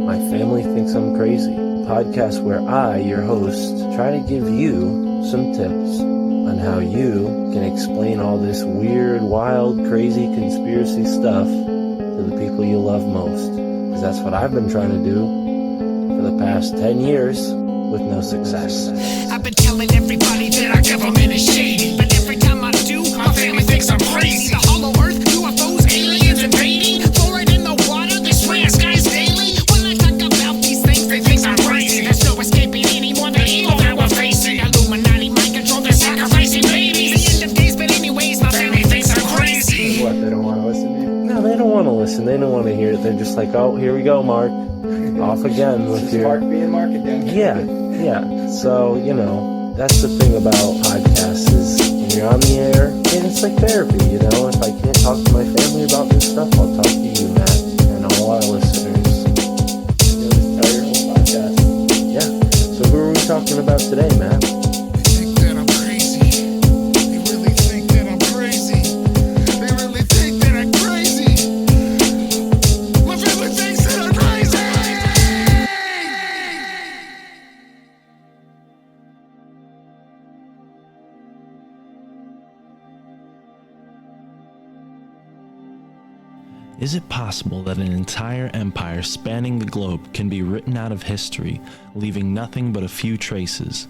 My Family Thinks I'm Crazy, a podcast where I, your host, try to give you some tips on how you can explain all this weird, wild, crazy conspiracy stuff to the people you love most. Because that's what I've been trying to do for the past 10 years with no success. I've been telling everybody that our government is shady, but every time I do, my family thinks I'm crazy. The hollow earth, UFOs, aliens invading, fluoride in the water, they swear skies daily. When I talk about these things, they think I'm crazy. There's no escaping anymore the evil that we're facing. Illuminati mind control, they're sacrificing babies. The end of days, but anyways, my family thinks I'm crazy. What, they don't want to listen to you? No, they don't want to listen. They don't want to hear it. They're just like, oh, here we go, Mark. Off again with your... Mark being Mark again. Yeah. So, that's the thing about podcasts is when you're on the air, and it's like therapy, If I can't talk to my family about this stuff, I'll talk to you, Matt, and all our listeners. You'll just tell your whole podcast. Yeah. So who are we talking about today, Matt? They think that I'm crazy. They really think that I'm crazy. They really think that I'm crazy. My family thinks that I'm crazy. Is it possible that an entire empire spanning the globe can be written out of history, leaving nothing but a few traces?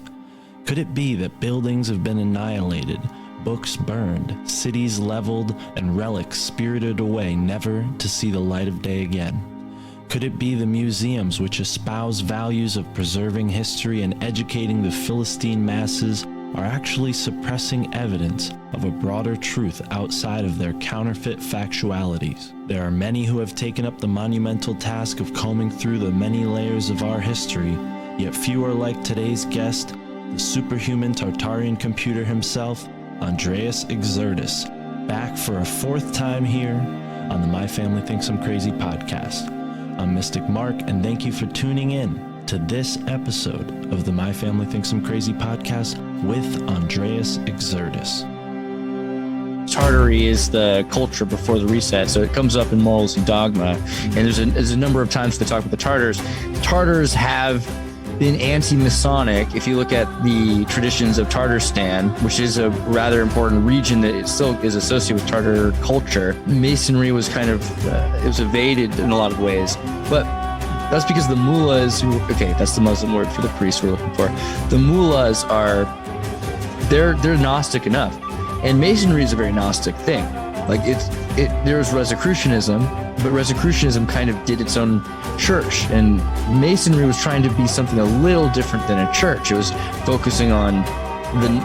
Could it be that buildings have been annihilated, books burned, cities leveled, and relics spirited away never to see the light of day again? Could it be the museums which espouse values of preserving history and educating the Philistine masses are actually suppressing evidence of a broader truth outside of their counterfeit factualities? There are many who have taken up the monumental task of combing through the many layers of our history, yet few are like today's guest, the superhuman Tartarian computer himself, Andreas Xirtus, back for a fourth time here on the My Family Thinks I'm Crazy podcast. I'm Mystic Mark, and thank you for tuning in to this episode of the My Family Thinks I'm Crazy podcast with Andreas Xirtus. Tartary is the culture before the reset, so it comes up in Morals and Dogma. And there's a number of times they talk about the Tartars. Tartars have been anti-Masonic. If you look at the traditions of Tartarstan, which is a rather important region that it still is associated with Tartar culture, Masonry was kind of it was evaded in a lot of ways, but that's because the mullahs, that's the Muslim word for the priests we're looking for. The mullahs they're Gnostic enough, and Masonry is a very Gnostic thing. Like there's Rosicrucianism, but Rosicrucianism kind of did its own church, and Masonry was trying to be something a little different than a church. It was focusing on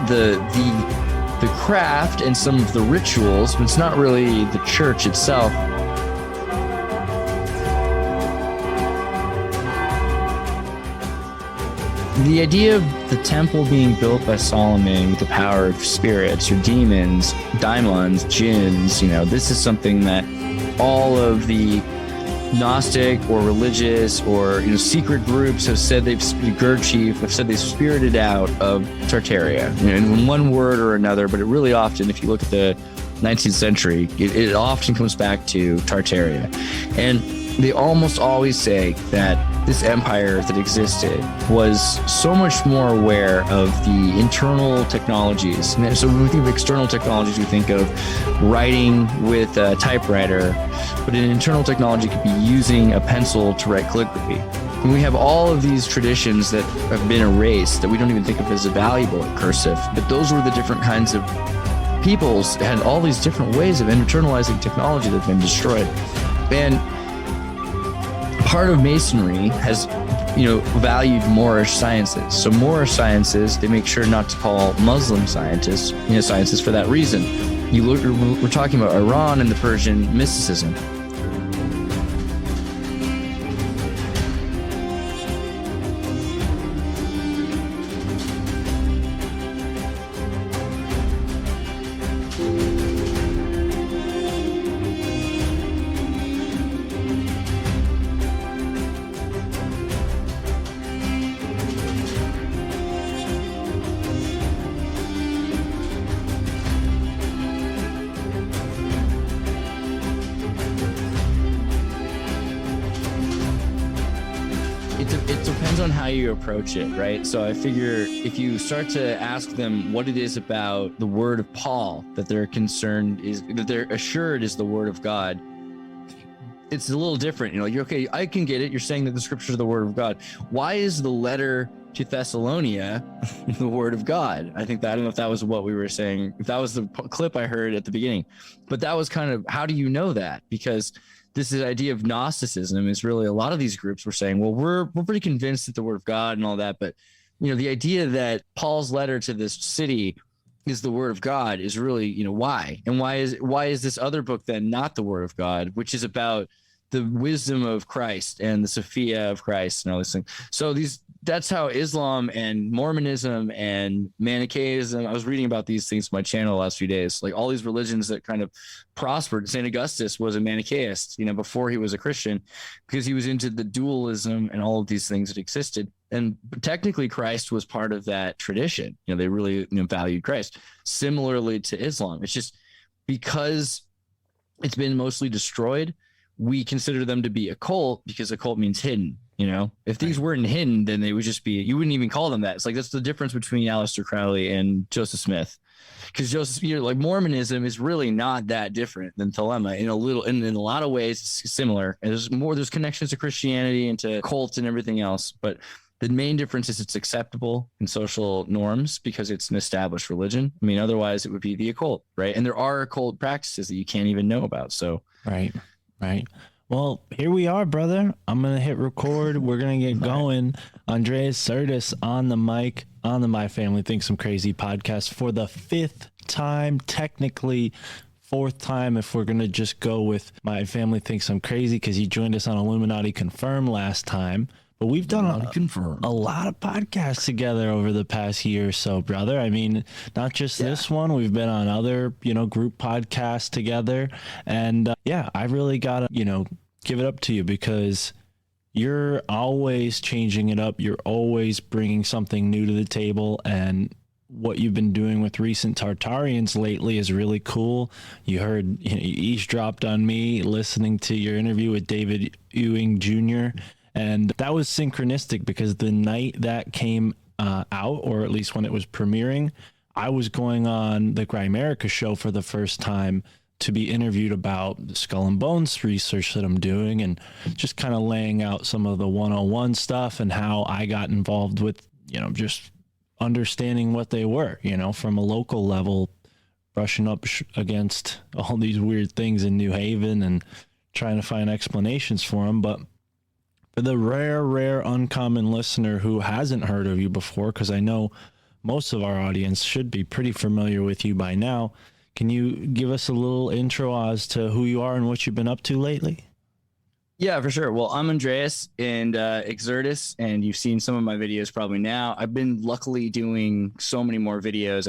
the craft and some of the rituals, but it's not really the church itself. The idea of the temple being built by Solomon with the power of spirits or demons, daimons, jinns, this is something that all of the Gnostic or religious or secret groups have said Gurdjieff have said they've spirited out of Tartaria, in one word or another. But it really often, if you look at the 19th century, it often comes back to Tartaria, and they almost always say that this empire that existed was so much more aware of the internal technologies. And so when we think of external technologies, we think of writing with a typewriter, but an internal technology could be using a pencil to write calligraphy. And we have all of these traditions that have been erased that we don't even think of as valuable at cursive, but those were the different kinds of peoples had all these different ways of internalizing technology that have been destroyed. And part of Masonry has, valued Moorish sciences. So Moorish sciences, they make sure not to call Muslim scientists, sciences for that reason. We're talking about Iran and the Persian mysticism. it depends on how you approach it, right? So I figure if you start to ask them what it is about the word of Paul that they're assured is the word of God, it's a little different. Like, okay, I can get it. You're saying that the scriptures are the word of God. Why is the letter to Thessalonia the word of God? I don't know if that was what we were saying, if that was the clip I heard at the beginning, but that was kind of, how do you know that? Because this idea of Gnosticism is really, a lot of these groups were saying, well, we're pretty convinced that the word of God and all that, but the idea that Paul's letter to this city is the word of God is really, why? And why is this other book then not the word of God, which is about the wisdom of Christ and the Sophia of Christ and all these things. So that's how Islam and Mormonism and Manichaeism, I was reading about these things on my channel the last few days, like all these religions that kind of prospered. St. Augustus was a Manichaeist, before he was a Christian, because he was into the dualism and all of these things that existed. And technically Christ was part of that tradition. They really valued Christ. Similarly to Islam, it's just because it's been mostly destroyed, we consider them to be a cult, because a cult means hidden. If these weren't hidden, then they would just be, you wouldn't even call them that. It's like, that's the difference between Aleister Crowley and Joseph Smith, because like Mormonism is really not that different than Thelema in a lot of ways. It's similar. And there's connections to Christianity and to cults and everything else, but the main difference is it's acceptable in social norms because it's an established religion. Otherwise it would be the occult, right? And there are occult practices that you can't even know about. So Right. Well, here we are, brother. I'm going to hit record. We're going to get going. Andreas Xirtus on the mic on the My Family Thinks I'm Crazy podcast for the 5th time, technically 4th time if we're going to just go with My Family Thinks I'm Crazy, because he joined us on Illuminati Confirmed last time. But we've done a lot of podcasts together over the past year or so, brother. Not just this one. We've been on other, group podcasts together. And I really got to, give it up to you, because you're always changing it up. You're always bringing something new to the table. And what you've been doing with recent Tartarians lately is really cool. You eavesdropped on me listening to your interview with David Ewing Jr., and that was synchronistic, because the night that came out, or at least when it was premiering, I was going on the Grimerica show for the first time to be interviewed about the Skull and Bones research that I'm doing, and just kind of laying out some of the 101 stuff and how I got involved with, just understanding what they were, from a local level, brushing up against all these weird things in New Haven and trying to find explanations for them. But for the rare, uncommon listener who hasn't heard of you before, because I know most of our audience should be pretty familiar with you by now, can you give us a little intro as to who you are and what you've been up to lately? Yeah, for sure. Well, I'm Andreas and Xirtus, and you've seen some of my videos probably now. I've been luckily doing so many more videos.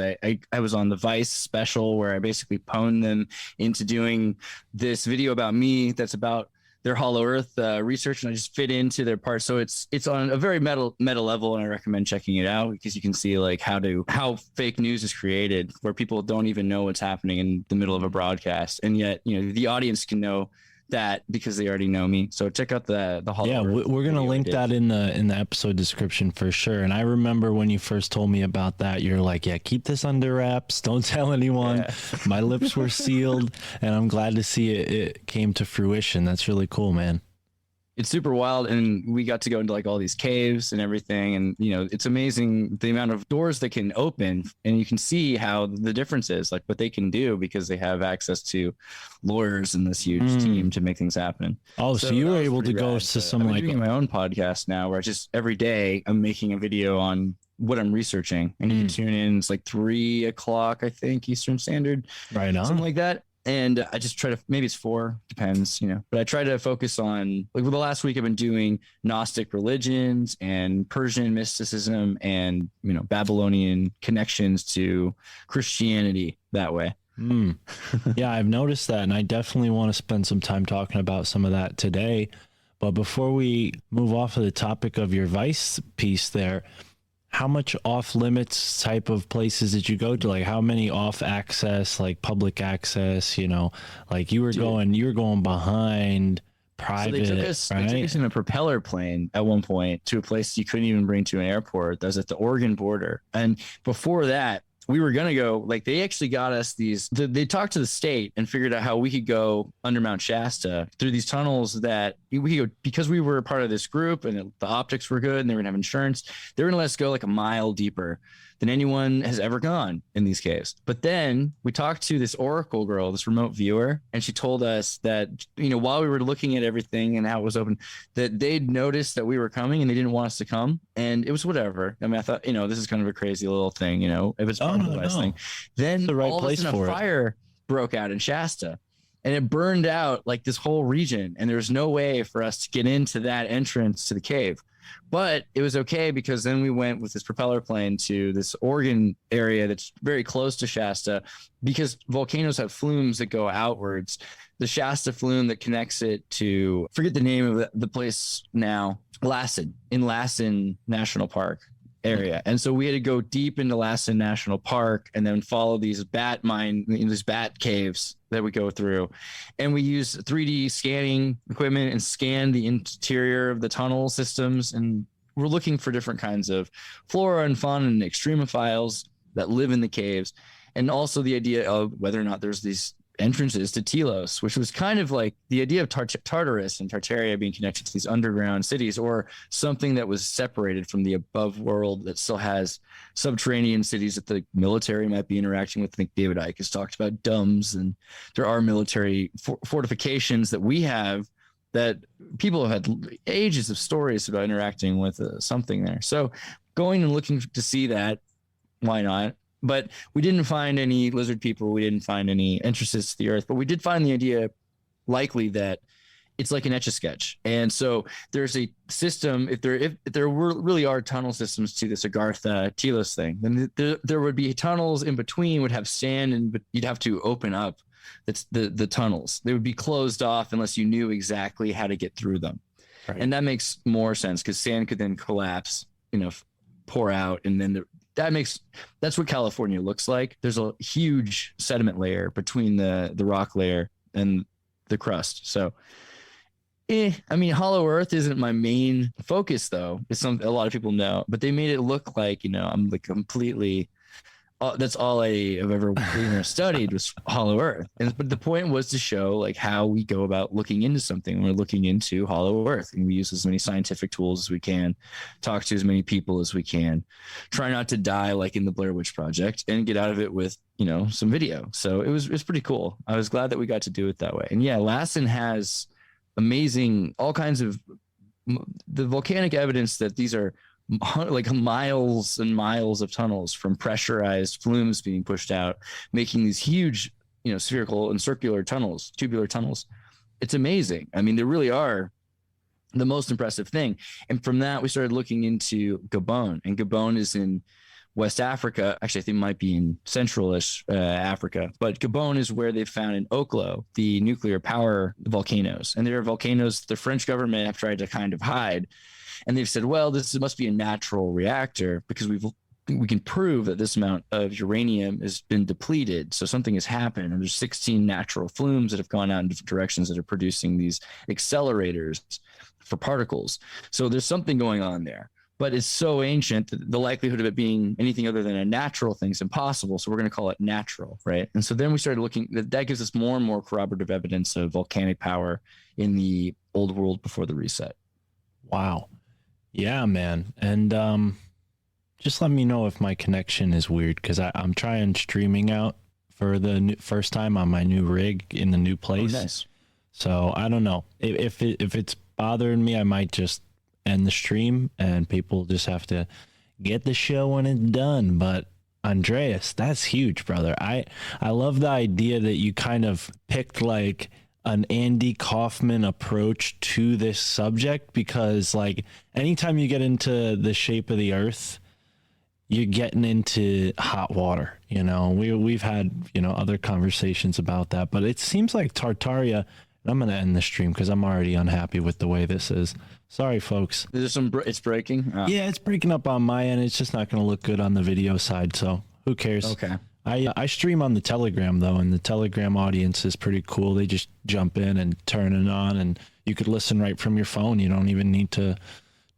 I was on the Vice special where I basically pwned them into doing this video about me that's about their Hollow Earth research, and I just fit into their parts. So it's on a very meta level, and I recommend checking it out, because you can see like how fake news is created, where people don't even know what's happening in the middle of a broadcast, and yet the audience can know that because they already know me. So check out the Hollow Earth. We're gonna link that in the episode description for sure. And I remember when you first told me about that, you're like, yeah, keep this under wraps, don't tell anyone. Yeah. My lips were sealed, and I'm glad to see it came to fruition. That's really cool, man. It's super wild, and we got to go into like all these caves and everything, and it's amazing the amount of doors that can open, and you can see how the difference is, like what they can do, because they have access to lawyers and this huge team to make things happen. So you were able to go to some I'm doing my own podcast now, where I just every day I'm making a video on what I'm researching, and you can tune in. It's like 3 o'clock, I think, Eastern Standard, right on, something like that. And I just try to, maybe it's 4, depends, but I try to focus on, like, for the last week I've been doing Gnostic religions and Persian mysticism and, Babylonian connections to Christianity that way. Yeah, I've noticed that, and I definitely want to spend some time talking about some of that today. But before we move off of the topic of your Vice piece there, how much off limits type of places did you go to? Like how many off access, like public access, like you were going behind private, they took us right? in a propeller plane at one point to a place you couldn't even bring to an airport that was at the Oregon border. And before that, we were going to go, like, they actually got us they talked to the state and figured out how we could go under Mount Shasta through these tunnels that we could go, because we were part of this group and the optics were good and they were going to have insurance. They were going to let us go like a mile deeper than anyone has ever gone in these caves. But then we talked to this Oracle girl, this remote viewer, and she told us that, while we were looking at everything and how it was open, that they'd noticed that we were coming and they didn't want us to come. And it was whatever. I mean, I thought, this is kind of a crazy little thing, if it's part of the last thing. Then the right all place of a sudden for a fire broke out in Shasta. And it burned out like this whole region. And there was no way for us to get into that entrance to the cave. But it was okay because then we went with this propeller plane to this Oregon area that's very close to Shasta, because volcanoes have flumes that go outwards. The Shasta flume that connects it to, forget the name of the place now, in Lassen National Park area. And so we had to go deep into Lassen National Park and then follow these bat caves that we go through. And we use 3D scanning equipment and scan the interior of the tunnel systems. And we're looking for different kinds of flora and fauna and extremophiles that live in the caves. And also the idea of whether or not there's these entrances to Telos, which was kind of like the idea of Tartarus and Tartaria being connected to these underground cities, or something that was separated from the above world that still has subterranean cities that the military might be interacting with. I think David Icke has talked about DUMBs, and there are military fortifications that we have that people have had ages of stories about interacting with something there. So going and looking to see that, why not? But we didn't find any lizard people. We didn't find any entrances to the earth. But we did find the idea, likely, that it's like an Etch-a-Sketch. And so there's a system. If there really are tunnel systems to this Agartha Telos thing, then there would be tunnels in between, would have sand, and you'd have to open up the tunnels. They would be closed off unless you knew exactly how to get through them. Right. And that makes more sense because sand could then collapse, pour out, and then that's what California looks like. There's a huge sediment layer between the rock layer and the crust. So, I mean, Hollow Earth isn't my main focus, though. It's something a lot of people know, but they made it look like, I'm like completely. That's all I have ever studied was Hollow Earth. But the point was to show like how we go about looking into something. We're looking into Hollow Earth, and we use as many scientific tools as we can, talk to as many people as we can, try not to die like in the Blair Witch Project, and get out of it with, some video. So it was pretty cool. I was glad that we got to do it that way. And yeah, Lassen has amazing, all kinds of the volcanic evidence that these are like miles and miles of tunnels from pressurized flumes being pushed out, making these huge, spherical and circular tunnels, tubular tunnels. It's amazing. I mean, they really are the most impressive thing. And from that, we started looking into Gabon, and Gabon is in West Africa. Actually, I think it might be in centralish Africa, but Gabon is where they found in Oklo the nuclear power volcanoes. And there are volcanoes the French government have tried to kind of hide. And they've said, well, this must be a natural reactor because we can prove that this amount of uranium has been depleted. So something has happened. And there's 16 natural flumes that have gone out in different directions that are producing these accelerators for particles. So there's something going on there. But it's so ancient that the likelihood of it being anything other than a natural thing is impossible. So we're going to call it natural, right? And so then we started looking, that gives us more and more corroborative evidence of volcanic power in the old world before the reset. Wow. Yeah, man. And just let me know if my connection is weird, because I'm trying streaming out for the first time on my new rig in the new place. Oh, nice. So I don't know. If it's bothering me, I might just end the stream and people just have to get the show when it's done. But Andreas, that's huge, brother. I love the idea that you kind of picked like an Andy Kaufman approach to this subject, because like anytime you get into the shape of the earth, you're getting into hot water. We've had, other conversations about that, but it seems like Tartaria, and I'm going to end the stream because I'm already unhappy with the way this is. Sorry, folks. It's breaking. Oh. Yeah, it's breaking up on my end. It's just not going to look good on the video side. So who cares? Okay. I stream on the Telegram though, and the Telegram audience is pretty cool. They just jump in and turn it on, and you could listen right from your phone. You don't even need to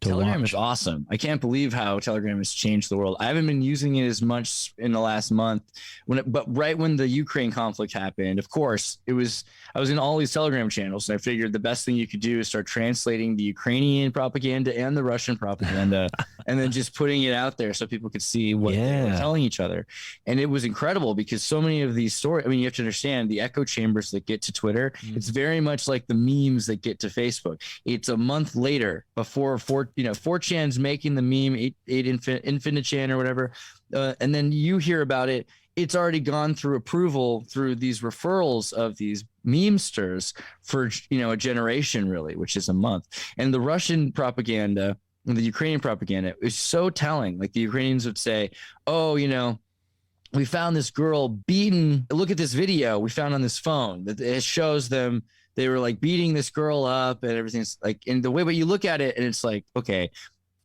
Telegram watch. is awesome. I can't believe how Telegram has changed the world. I haven't been using it as much in the last month, but right when the Ukraine conflict happened, of course, I was in all these Telegram channels, and I figured the best thing you could do is start translating the Ukrainian propaganda and the Russian propaganda, and then just putting it out there so people could see what they were telling each other. And it was incredible because so many of these stories, I mean, you have to understand the echo chambers that get to Twitter. It's very much like the memes that get to Facebook. It's a month later before 4chan's making the meme, 8 Infinite-chan or whatever, and then you hear about it. It's already gone through approval through these referrals of these memesters for a generation, really, which is a month. And the Russian propaganda and the Ukrainian propaganda is so telling. Like the Ukrainians would say, "Oh, we found this girl beaten. Look at this video we found on this phone that it shows them." They were like beating this girl up and everything's like in the way, but you look at it and it's like, okay,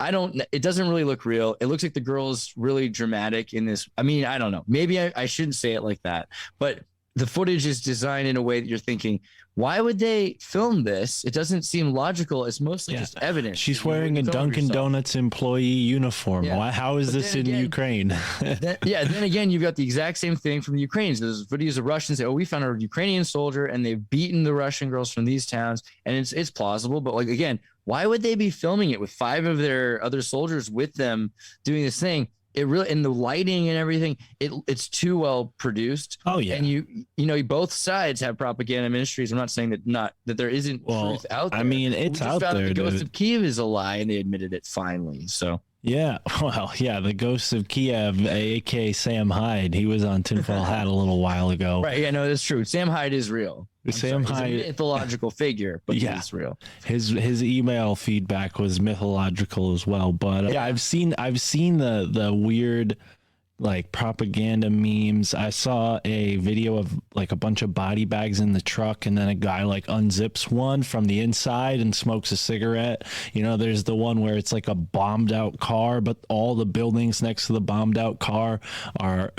it doesn't really look real. It looks like the girl's really dramatic in this. I mean, I don't know. Maybe I shouldn't say it like that, but the footage is designed in a way that you're thinking, why would they film this? It doesn't seem logical. It's mostly just evidence. She's wearing a Dunkin' Donuts employee uniform. Yeah. How is this in Ukraine? then again, you've got the exact same thing from the Ukrainians. There's videos of Russians say, "Oh, we found a Ukrainian soldier, and they've beaten the Russian girls from these towns," and it's plausible. But like again, why would they be filming it with 5 of their other soldiers with them doing this thing? It really, and the lighting and everything, it's too well produced. Oh yeah, and both sides have propaganda ministries. I'm not saying that there isn't truth out there. I mean, it's out there. The Ghost of Kiev is a lie, and they admitted it finally. So yeah, well, yeah, the Ghost of Kiev, aka Sam Hyde, he was on Tinfoil Hat a little while ago. Right? Yeah, no, that's true. Sam Hyde is real. Sam Hyde, he's a mythological figure, but he's real. His email feedback was mythological as well. But yeah, I've seen the weird like propaganda memes. I saw a video of like a bunch of body bags in the truck, and then a guy like unzips one from the inside and smokes a cigarette. There's the one where it's like a bombed out car, but all the buildings next to the bombed out car are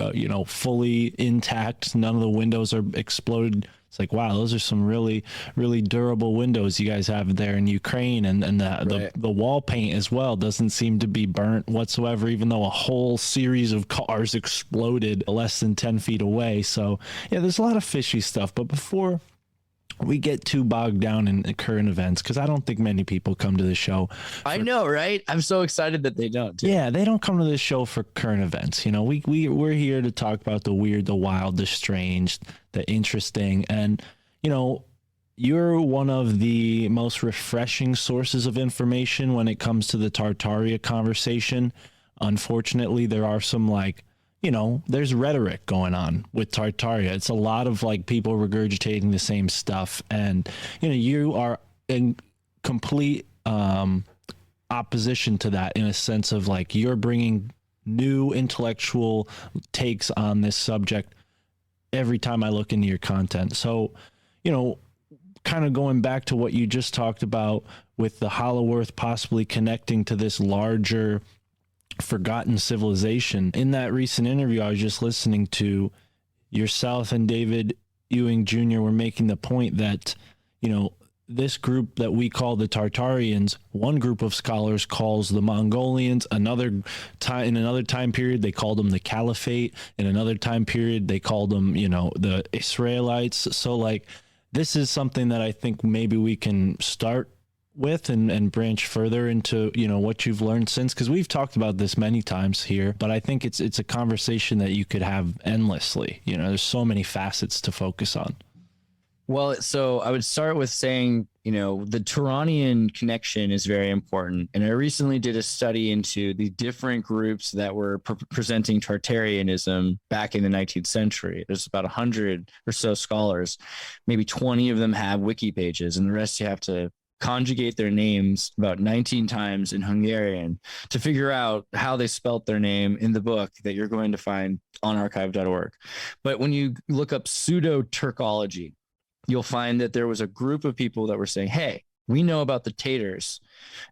fully intact. None of the windows are exploded. It's like, wow, those are some really, really durable windows you guys have there in Ukraine. And the wall paint as well doesn't seem to be burnt whatsoever, even though a whole series of cars exploded less than 10 feet away. So, yeah, there's a lot of fishy stuff. But before we get too bogged down in current events, because I don't think many people come to the show. I know, right? I'm so excited that they don't. Too. Yeah, they don't come to the show for current events. We're here to talk about the weird, the wild, the strange, the interesting. And, you're one of the most refreshing sources of information when it comes to the Tartaria conversation. Unfortunately, there are some there's rhetoric going on with Tartaria. It's a lot of like people regurgitating the same stuff. And, you are in complete opposition to that in a sense of like you're bringing new intellectual takes on this subject every time I look into your content. So, kind of going back to what you just talked about with the Hollow Earth possibly connecting to this larger forgotten civilization. In that recent interview I was just listening to, yourself and David Ewing Jr. were making the point that, this group that we call the Tartarians, one group of scholars calls the Mongolians, in another time period they called them the Caliphate, in another time period they called them, the Israelites. So like this is something that I think maybe we can start with and branch further into what you've learned since, because we've talked about this many times here, but I think it's a conversation that you could have endlessly. There's so many facets to focus on. Well, so I would start with saying, the Turanian connection is very important. And I recently did a study into the different groups that were presenting Tartarianism back in the 19th century. There's about 100 or so scholars. Maybe 20 of them have wiki pages, and the rest you have to conjugate their names about 19 times in Hungarian to figure out how they spelt their name in the book that you're going to find on archive.org. But when you look up pseudo-Turkology, you'll find that there was a group of people that were saying, hey, We know about the Tatars,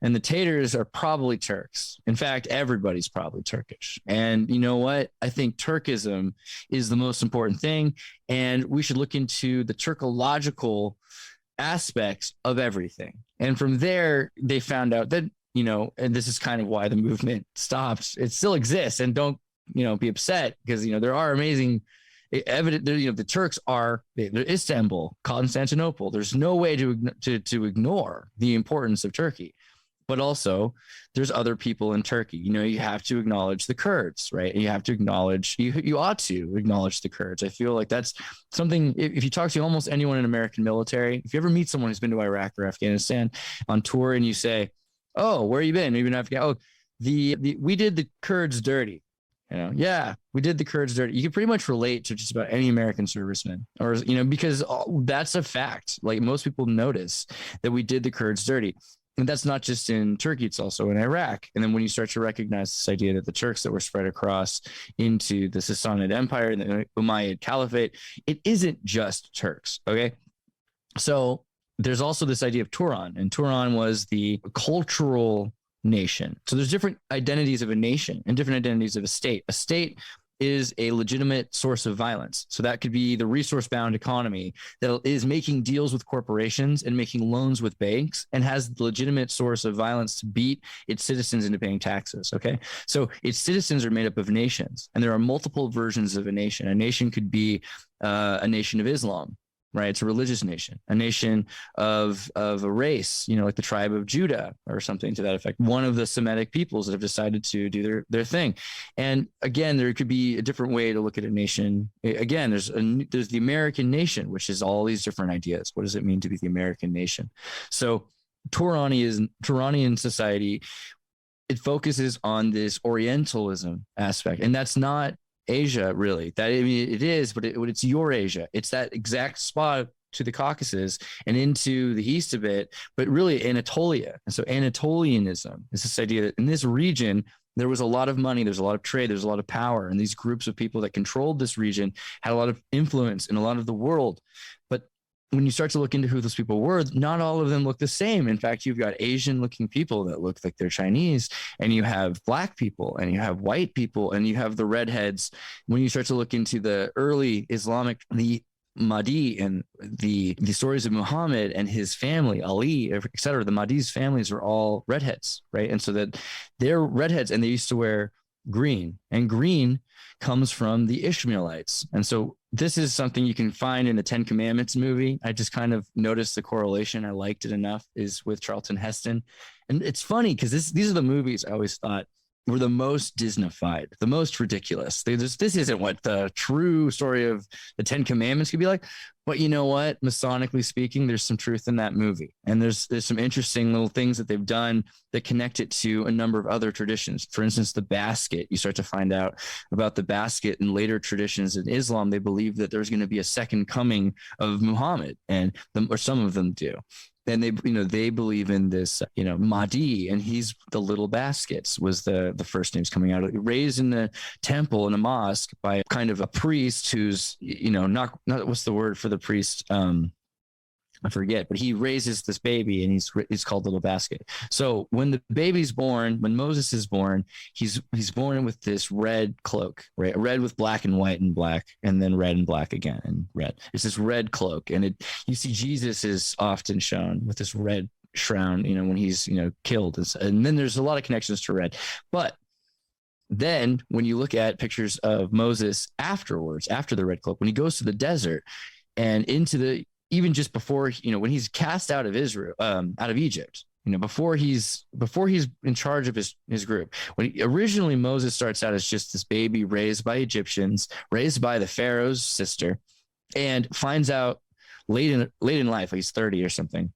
and the Tatars are probably Turks. In fact, everybody's probably Turkish. And you know what? I think Turkism is the most important thing, and we should look into the Turkological aspects of everything. And from there, they found out that, you know, and this is kind of why the movement stopped. It still exists, and don't, you know, be upset, because, you know, there are amazing evident, you know, the Turks are Istanbul, Constantinople. There's no way to ignore the importance of Turkey, but also there's other people in Turkey. You know, you have to acknowledge the Kurds, right? You have to acknowledge, you ought to acknowledge the Kurds. I feel like that's something, if you talk to almost anyone in American military, if you ever meet someone who's been to Iraq or Afghanistan on tour, and you say, oh, where you been? Maybe in Afghanistan. Oh, we did the Kurds dirty. You know, yeah, we did the Kurds dirty. You can pretty much relate to just about any American serviceman, or, you know, because that's a fact. Like, most people notice that we did the Kurds dirty. And that's not just in Turkey, it's also in Iraq. And then when you start to recognize this idea that the Turks that were spread across into the Sassanid Empire and the Umayyad Caliphate, it isn't just Turks, okay? So there's also this idea of Turan, and Turan was the cultural nation. So there's different identities of a nation and different identities of a state. A state is a legitimate source of violence. So that could be the resource-bound economy that is making deals with corporations and making loans with banks, and has the legitimate source of violence to beat its citizens into paying taxes, okay? So its citizens are made up of nations, and there are multiple versions of a nation. A nation could be a nation of Islam, right? It's a religious nation, a nation of a race, you know, like the tribe of Judah or something to that effect. One of the Semitic peoples that have decided to do their thing. And again, there could be a different way to look at a nation. Again, there's the American nation, which is all these different ideas. What does it mean to be the American nation? So Turanian society, it focuses on this Orientalism aspect, and that's not Asia, really. That, I mean, it is, but it's Eurasia. It's that exact spot to the Caucasus and into the east of it, but really Anatolia. And so Anatolianism is this idea that in this region, there was a lot of money, there's a lot of trade, there's a lot of power, and these groups of people that controlled this region had a lot of influence in a lot of the world. But when you start to look into who those people were, not all of them look the same. In fact, you've got Asian looking people that look like they're Chinese, and you have black people, and you have white people, and you have the redheads. When you start to look into the early Islamic, the Mahdi and the stories of Muhammad and his family, Ali, et cetera, the Mahdi's families are all redheads, right? And so that they're redheads, and they used to wear green, and green comes from the Ishmaelites. And so this is something you can find in the Ten Commandments movie. I just kind of noticed the correlation. I liked it enough, is with Charlton Heston. And it's funny because these are the movies I always thought were the most Disneyfied, the most ridiculous. This isn't what the true story of the Ten Commandments could be like. But you know what? Masonically speaking, there's some truth in that movie. And there's some interesting little things that they've done that connect it to a number of other traditions. For instance, the basket. You start to find out about the basket in later traditions in Islam. They believe that there's going to be a second coming of Muhammad, or some of them do. And they believe in this, Mahdi, and he's the little baskets was the first names coming out, raised in the temple in a mosque by kind of a priest who's, not what's the word for the priest? I forget, but he raises this baby, and he's called Little Basket. So when the baby's born, when Moses is born, he's born with this red cloak, right? Red with black and white and black, and then red and black again and red. It's this red cloak, and you see Jesus is often shown with this red shroud, when he's killed, and then there's a lot of connections to red, but. Then when you look at pictures of Moses afterwards, after the red cloak, when he goes to the desert and even just before, when he's cast out of Israel, out of Egypt, before he's in charge of his group, originally Moses starts out as just this baby raised by Egyptians, raised by the Pharaoh's sister, and finds out late in life, like he's 30 or something,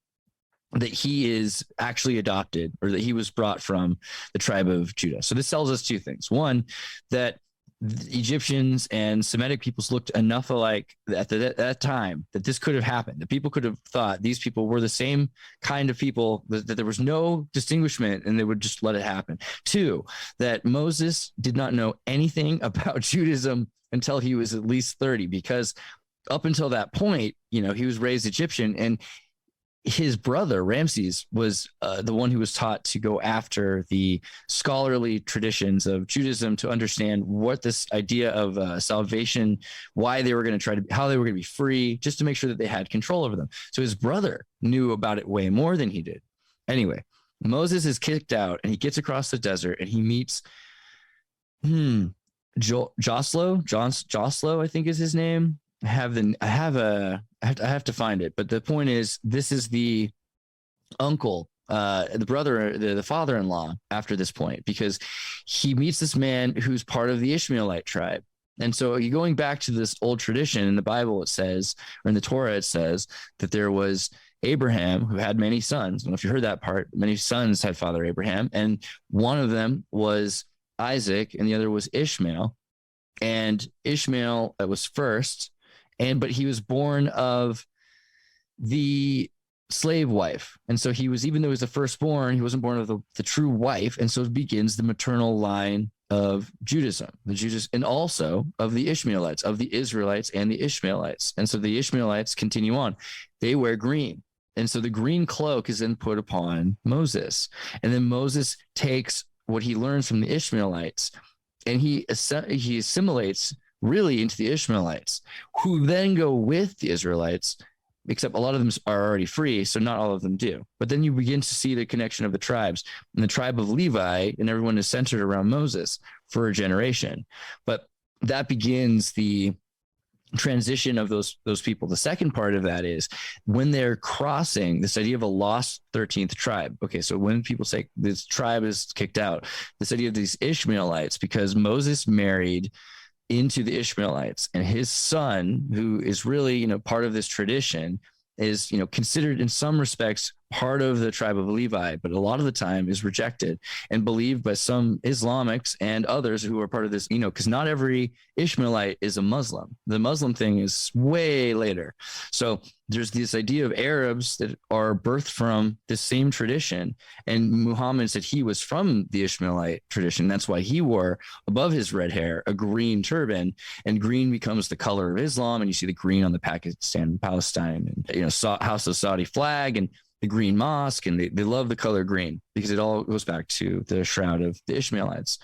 that he is actually adopted, or that he was brought from the tribe of Judah. So this tells us two things. One, that the Egyptians and Semitic peoples looked enough alike at that time that this could have happened. That people could have thought these people were the same kind of people, that there was no distinguishment, and they would just let it happen. Two, that Moses did not know anything about Judaism until he was at least 30, because up until that point, he was raised Egyptian, and his brother Ramses was the one who was taught to go after the scholarly traditions of Judaism to understand what this idea of salvation, why they were going to how they were going to be free, just to make sure that they had control over them. So his brother knew about it way more than he did. Anyway, Moses is kicked out and he gets across the desert and he meets Joslo, I think is his name. I have to find it, but the point is, this is the uncle, the brother, the father-in-law after this point, because he meets this man who's part of the Ishmaelite tribe. And so you're going back to this old tradition in the Bible, it says, or in the Torah, it says that there was Abraham who had many sons. I don't know if you heard that part. Many sons had Father Abraham, and one of them was Isaac and the other was Ishmael. And Ishmael was first, but he was born of the slave wife. And so he was, even though he was the firstborn, he wasn't born of the true wife. And so it begins the maternal line of Judaism, and also of the Ishmaelites, of the Israelites and the Ishmaelites. And so the Ishmaelites continue on. They wear green. And so the green cloak is then put upon Moses. And then Moses takes what he learns from the Ishmaelites and he assimilates really into the Ishmaelites, who then go with the Israelites, except a lot of them are already free, so not all of them do. But then you begin to see the connection of the tribes, and the tribe of Levi, and everyone is centered around Moses for a generation. But that begins the transition of those people. The second part of that is when they're crossing this idea of a lost 13th tribe. Okay, so when people say this tribe is kicked out, this idea of these Ishmaelites, because Moses married into the Ishmaelites, and his son, who is really, part of this tradition, is, considered in some respects part of the tribe of Levi, but a lot of the time is rejected and believed by some Islamics and others who are part of this, because not every Ishmaelite is a Muslim. The Muslim thing is way later. So there's this idea of Arabs that are birthed from this same tradition. And Muhammad said he was from the Ishmaelite tradition. That's why he wore above his red hair a green turban, and green becomes the color of Islam. And you see the green on the Pakistan, Palestine, and, House of Saudi flag, and the green mosque, and they love the color green because it all goes back to the shroud of the Ishmaelites.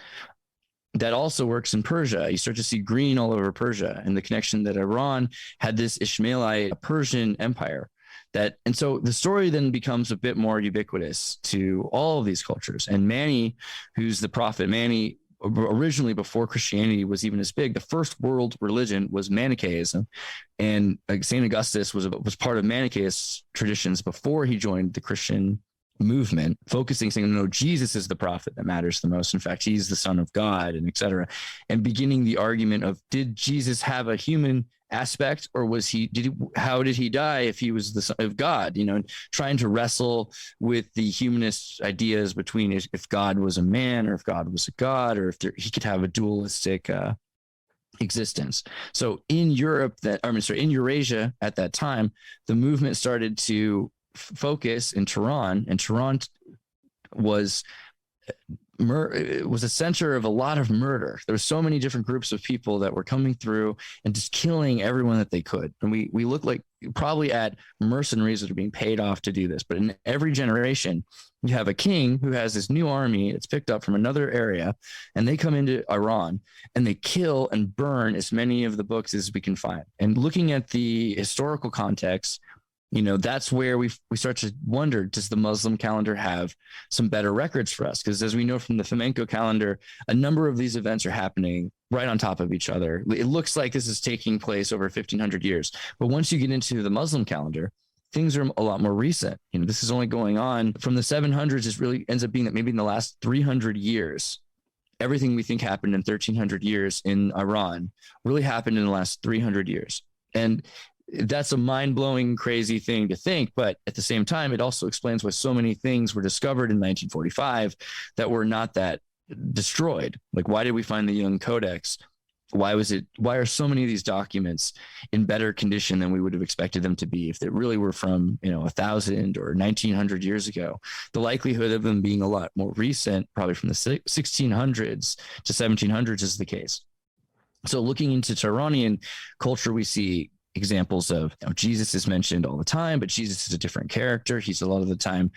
That also works in Persia. You start to see green all over Persia, and the connection that Iran had this Ishmaelite Persian empire. And so the story then becomes a bit more ubiquitous to all of these cultures. And Mani, who's the prophet, Mani, originally before Christianity was even as big, the first world religion was Manichaeism, and St. Augustus was part of Manichaeist traditions before he joined the Christian movement, focusing, saying, no, Jesus is the prophet that matters the most. In fact, he's the Son of God, and etc. And beginning the argument of, did Jesus have a human aspect, or how did he die if he was the Son of God? And trying to wrestle with the humanist ideas between if God was a man, or if God was a god, or if he could have a dualistic existence. So in in Eurasia at that time, the movement started to focus in Tehran, and Tehran was a center of a lot of murder. There were so many different groups of people that were coming through and just killing everyone that they could. And we look like probably at mercenaries that are being paid off to do this. But in every generation, you have a king who has this new army that's picked up from another area, and they come into Iran and they kill and burn as many of the books as we can find. And looking at the historical context, that's where we start to wonder, does the Muslim calendar have some better records for us? Because as we know from the flamenco calendar, a number of these events are happening right on top of each other. It looks like this is taking place over 1,500 years. But once you get into the Muslim calendar, things are a lot more recent. This is only going on from the 700s. It really ends up being that maybe in the last 300 years, everything we think happened in 1,300 years in Iran really happened in the last 300 years. And that's a mind-blowing, crazy thing to think. But at the same time, it also explains why so many things were discovered in 1945 that were not that destroyed. Like, why did we find the Young Codex? Why are so many of these documents in better condition than we would have expected them to be if they really were from, 1,000 or 1,900 years ago? The likelihood of them being a lot more recent, probably from the 1600s to 1700s, is the case. So looking into Tartarian culture, we see examples of, Jesus is mentioned all the time, but Jesus is a different character. He's a lot of the time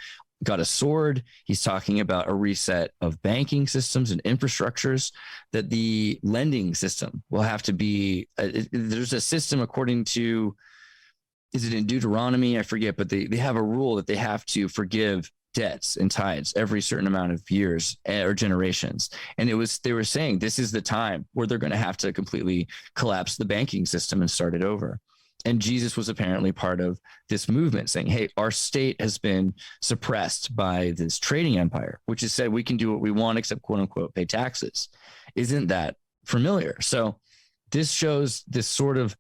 got a sword. He's talking about a reset of banking systems and infrastructures, that the lending system will have to be, there's a system according to, is it in Deuteronomy? I forget, but they have a rule that they have to forgive debts and tithes every certain amount of years or generations. And they were saying this is the time where they're going to have to completely collapse the banking system and start it over. And Jesus was apparently part of this movement saying, hey, our state has been suppressed by this trading empire, which has said we can do what we want except, quote unquote, pay taxes. Isn't that familiar? So this shows this sort of,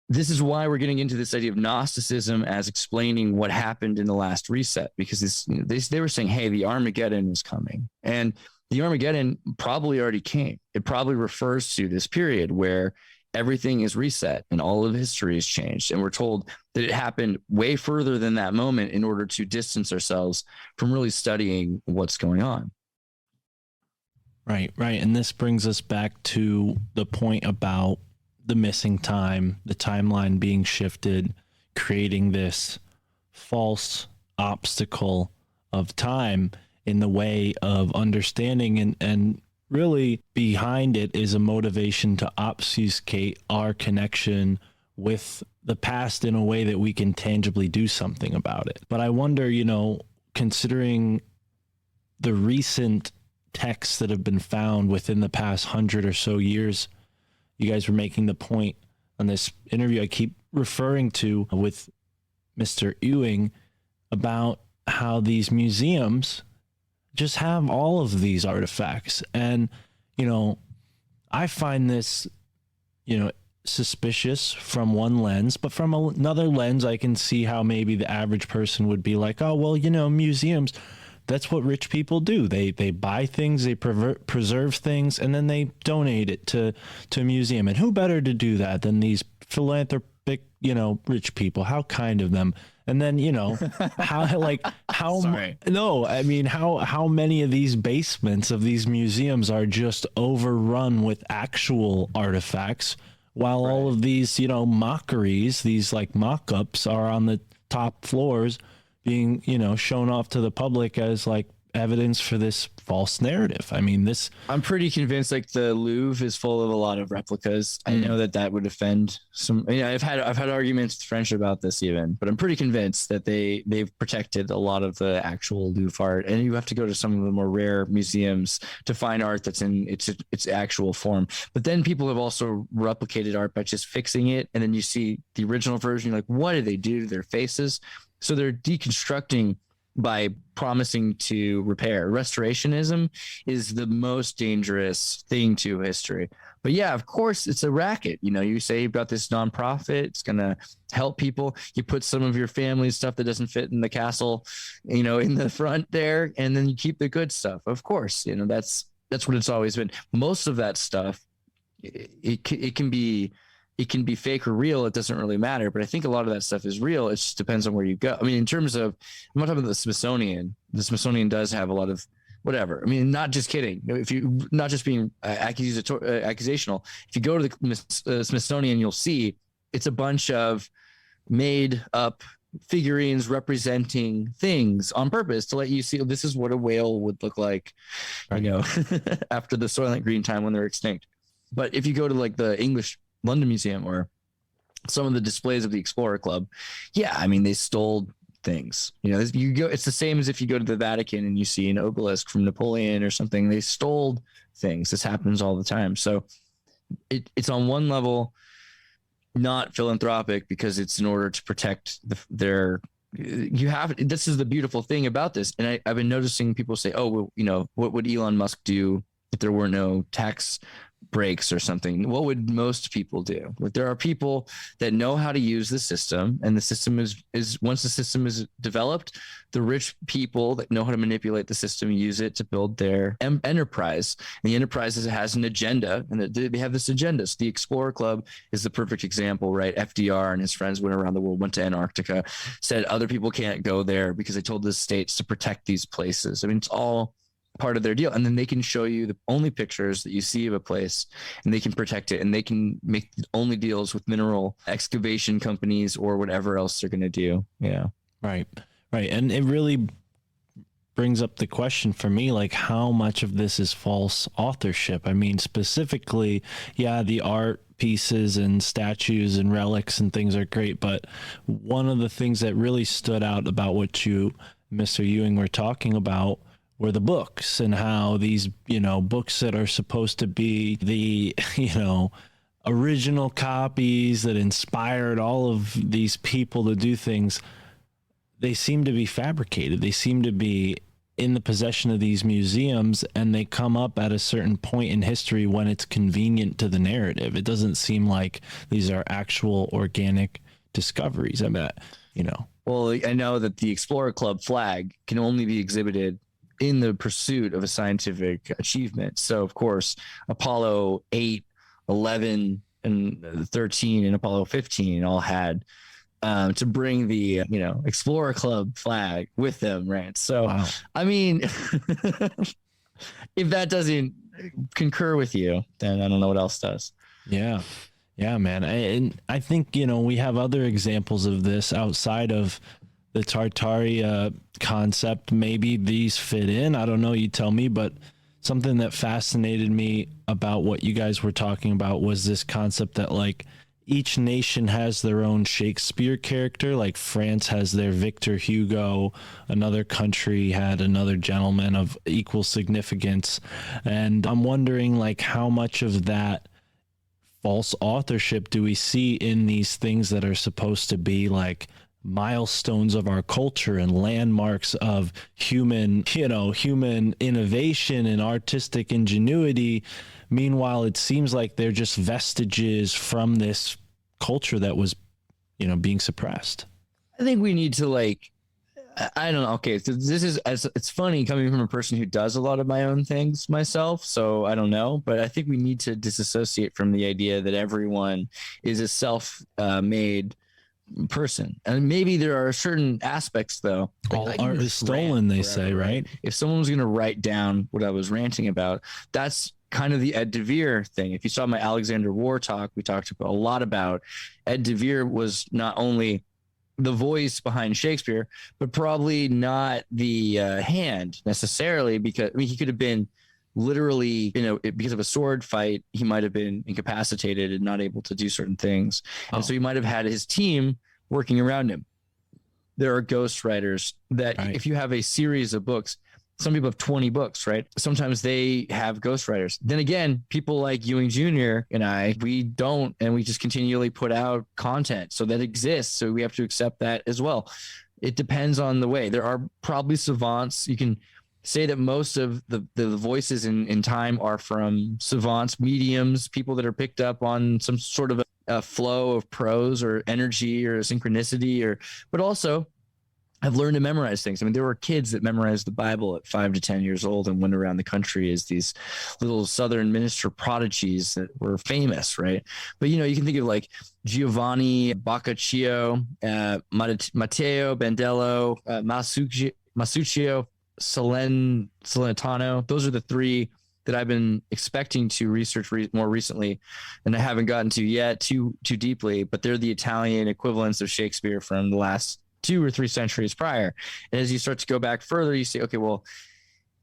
this is why we're getting into this idea of Gnosticism as explaining what happened in the last reset, because they were saying, hey, the Armageddon is coming. And the Armageddon probably already came. It probably refers to this period where everything is reset and all of history is changed. And we're told that it happened way further than that moment in order to distance ourselves from really studying what's going on. Right. And this brings us back to the point about the missing time, the timeline being shifted, creating this false obstacle of time in the way of understanding, and really behind it is a motivation to obfuscate our connection with the past in a way that we can tangibly do something about it. But I wonder, considering the recent texts that have been found within the past 100 or so years, you guys were making the point on this interview I keep referring to with Mr. Ewing about how these museums just have all of these artifacts. And, I find this, suspicious from one lens, but from another lens, I can see how maybe the average person would be like, oh, well, museums, that's what rich people do. They buy things, they preserve things, and then they donate it to a museum. And who better to do that than these philanthropic, rich people? How kind of them. And then, how many of these basements of these museums are just overrun with actual artifacts, while all of these, mockeries, these like mock-ups are on the top floors being, shown off to the public as like evidence for this false narrative. I mean, I'm pretty convinced like the Louvre is full of a lot of replicas. I know that would offend some, I've had arguments with French about this even, but I'm pretty convinced that they've protected a lot of the actual Louvre art. And you have to go to some of the more rare museums to find art that's in its actual form. But then people have also replicated art by just fixing it. And then you see the original version, you're like, what did they do to their faces? So they're deconstructing by promising to repair. Restorationism is the most dangerous thing to history. But yeah, of course, it's a racket. You say you've got this nonprofit, it's going to help people. You put some of your family stuff that doesn't fit in the castle, in the front there, and then you keep the good stuff. Of course, that's what it's always been. Most of that stuff, it can be fake or real. It doesn't really matter. But I think a lot of that stuff is real. It just depends on where you go. I mean, in terms of, I'm not talking about the Smithsonian does have a lot of whatever. I mean, not just kidding. If you, not just being accusational, if you go to the Smithsonian, you'll see it's a bunch of made up figurines representing things on purpose to let you see, this is what a whale would look like, after the Soylent Green time when they're extinct. But if you go to like the English London Museum or some of the displays of the Explorer Club, they stole things. You go, it's the same as if you go to the Vatican and you see an obelisk from Napoleon or something. They stole things. This happens all the time. So it's on one level not philanthropic because it's in order to protect this is the beautiful thing about this. And I've been noticing people say, oh, well, what would Elon Musk do if there were no tax breaks or something? What would most people do? Like, there are people that know how to use the system, and the system is once the system is developed, the rich people that know how to manipulate the system use it to build their enterprise. And the enterprise has an agenda, and they have this agenda. So the Explorer Club is the perfect example, right? FDR and his friends went around the world, went to Antarctica, said other people can't go there because they told the states to protect these places. I mean, it's all part of their deal. And then they can show you the only pictures that you see of a place, and they can protect it, and they can make only deals with mineral excavation companies or whatever else they're going to do. Yeah. Right. And it really brings up the question for me, like, how much of this is false authorship? I mean, specifically, yeah, the art pieces and statues and relics and things are great, but one of the things that really stood out about what you, Mr. Ewing, were talking about were the books, and how these, books that are supposed to be the, original copies that inspired all of these people to do things, they seem to be fabricated. They seem to be in the possession of these museums, and they come up at a certain point in history when it's convenient to the narrative. It doesn't seem like these are actual organic discoveries. I bet, Well, I know that the Explorer Club flag can only be exhibited in the pursuit of a scientific achievement. So, of course, Apollo 8, 11, and 13, and Apollo 15 all had to bring the Explorer Club flag with them, right? So, wow. I mean, if that doesn't concur with you, then I don't know what else does. Yeah, man. And I think we have other examples of this outside of the Tartary concept. Maybe these fit in. I don't know. You tell me. But something that fascinated me about what you guys were talking about was this concept that, like, each nation has their own Shakespeare character. Like France has their Victor Hugo, another country had another gentleman of equal significance. And I'm wondering, like, how much of that false authorship do we see in these things that are supposed to be like milestones of our culture and landmarks of human innovation and artistic ingenuity. Meanwhile, it seems like they're just vestiges from this culture that was, being suppressed. I think we need to, like, I don't know. Okay. So it's funny coming from a person who does a lot of my own things myself. So I don't know, but I think we need to disassociate from the idea that everyone is a self-made person. And maybe there are certain aspects, though. All art is stolen, they say, right? If someone was going to write down what I was ranting about, that's kind of the Ed de Veer thing. If you saw my Alexander War talk, we talked a lot about Ed de Veer was not only the voice behind Shakespeare, but probably not the hand necessarily, because he could have been literally, because of a sword fight, he might have been incapacitated and not able to do certain things. And so he might have had his team working around him. There are ghostwriters that if you have a series of books, some people have 20 books, right? Sometimes they have ghostwriters. Then again, people like Ewing Jr. and we don't, and we just continually put out content. So that exists. So we have to accept that as well. It depends on the way. There are probably savants. You can say that most of the voices in time are from savants, mediums, people that are picked up on some sort of a flow of prose or energy or synchronicity, but also I've learned to memorize things. I mean, there were kids that memorized the Bible at 5 to 10 years old and went around the country as these little Southern minister prodigies that were famous, right? But, you can think of like Giovanni Boccaccio, Matteo Bandello, Masuccio, Celentano. Those are the three that I've been expecting to research more recently, and I haven't gotten to yet too deeply, but they're the Italian equivalents of Shakespeare from the last 2 or 3 centuries prior. And as you start to go back further, you say, okay, well,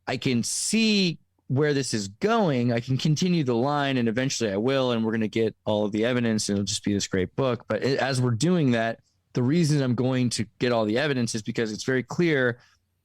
I can see where this is going. I can continue the line, and eventually I will, and we're going to get all of the evidence, and it'll just be this great book. But as we're doing that, the reason I'm going to get all the evidence is because it's very clear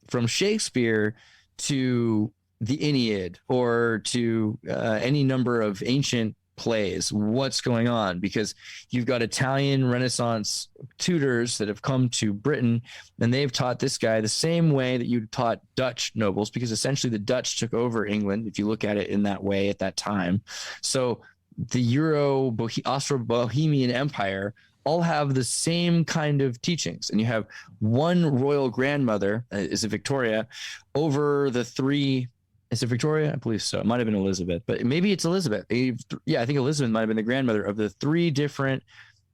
from Shakespeare to the Aeneid or to any number of ancient plays what's going on, because you've got Italian Renaissance tutors that have come to Britain, and they've taught this guy the same way that you taught Dutch nobles, because essentially the Dutch took over England, if you look at it in that way at that time. So the Austro-Bohemian Empire all have the same kind of teachings, and you have one royal grandmother, is it Victoria, over the three. Is it Victoria? I believe so. It might have been Elizabeth, but maybe it's Elizabeth. Yeah, I think Elizabeth might have been the grandmother of the 3 different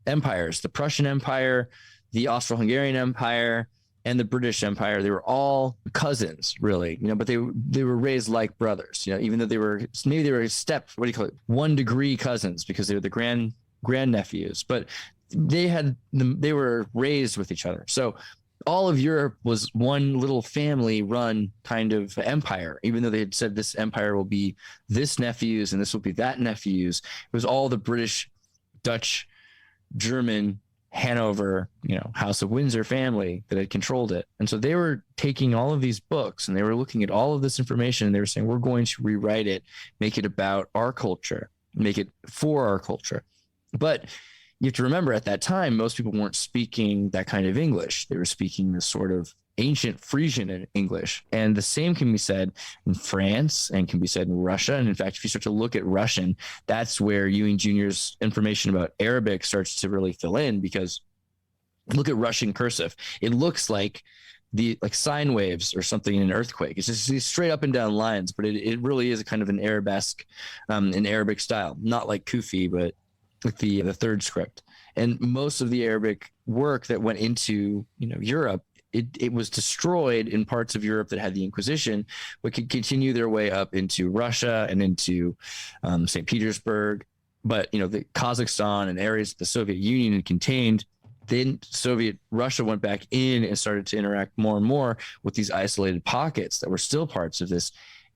empires: the Prussian Empire, the Austro-Hungarian Empire, and the British Empire, they were all cousins, really, but they were raised like brothers, even though they were what do you call it, 1-degree cousins, because they were the grand nephews, but they were raised with each other. So all of Europe was one little family run kind of empire, even though they had said this empire will be this nephew's and this will be that nephew's. It was all the British, Dutch, German, Hanover, House of Windsor family that had controlled it. And so they were taking all of these books and they were looking at all of this information and they were saying, we're going to rewrite it, make it about our culture, make it for our culture. But you have to remember, at that time, most people weren't speaking that kind of English. They were speaking this sort of ancient Frisian English. And the same can be said in France and can be said in Russia. And in fact, if you start to look at Russian, that's where Ewing Jr.'s information about Arabic starts to really fill in, because look at Russian cursive. It looks like sine waves or something in an earthquake. It's just these straight up and down lines, but it really is a kind of an Arabesque, an Arabic style, not like Kufi, but with the third script. And most of the Arabic work that went into Europe, it was destroyed in parts of Europe that had the Inquisition, but could continue their way up into Russia and into St. Petersburg. But the Kazakhstan and areas the Soviet Union had contained, then Soviet Russia went back in and started to interact more and more with these isolated pockets that were still parts of this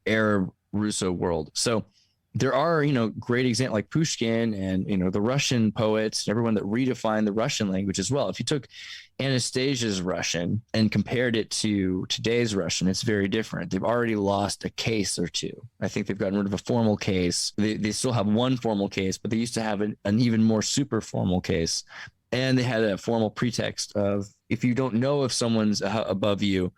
Arab Russo world. So there are, great examples like Pushkin and, the Russian poets, everyone that redefined the Russian language as well. If you took Anastasia's Russian and compared it to today's Russian, it's very different. They've already lost a case or two. I think they've gotten rid of a formal case. They still have one formal case, but they used to have an even more super formal case. And they had a formal pretext of, if you don't know if someone's above you,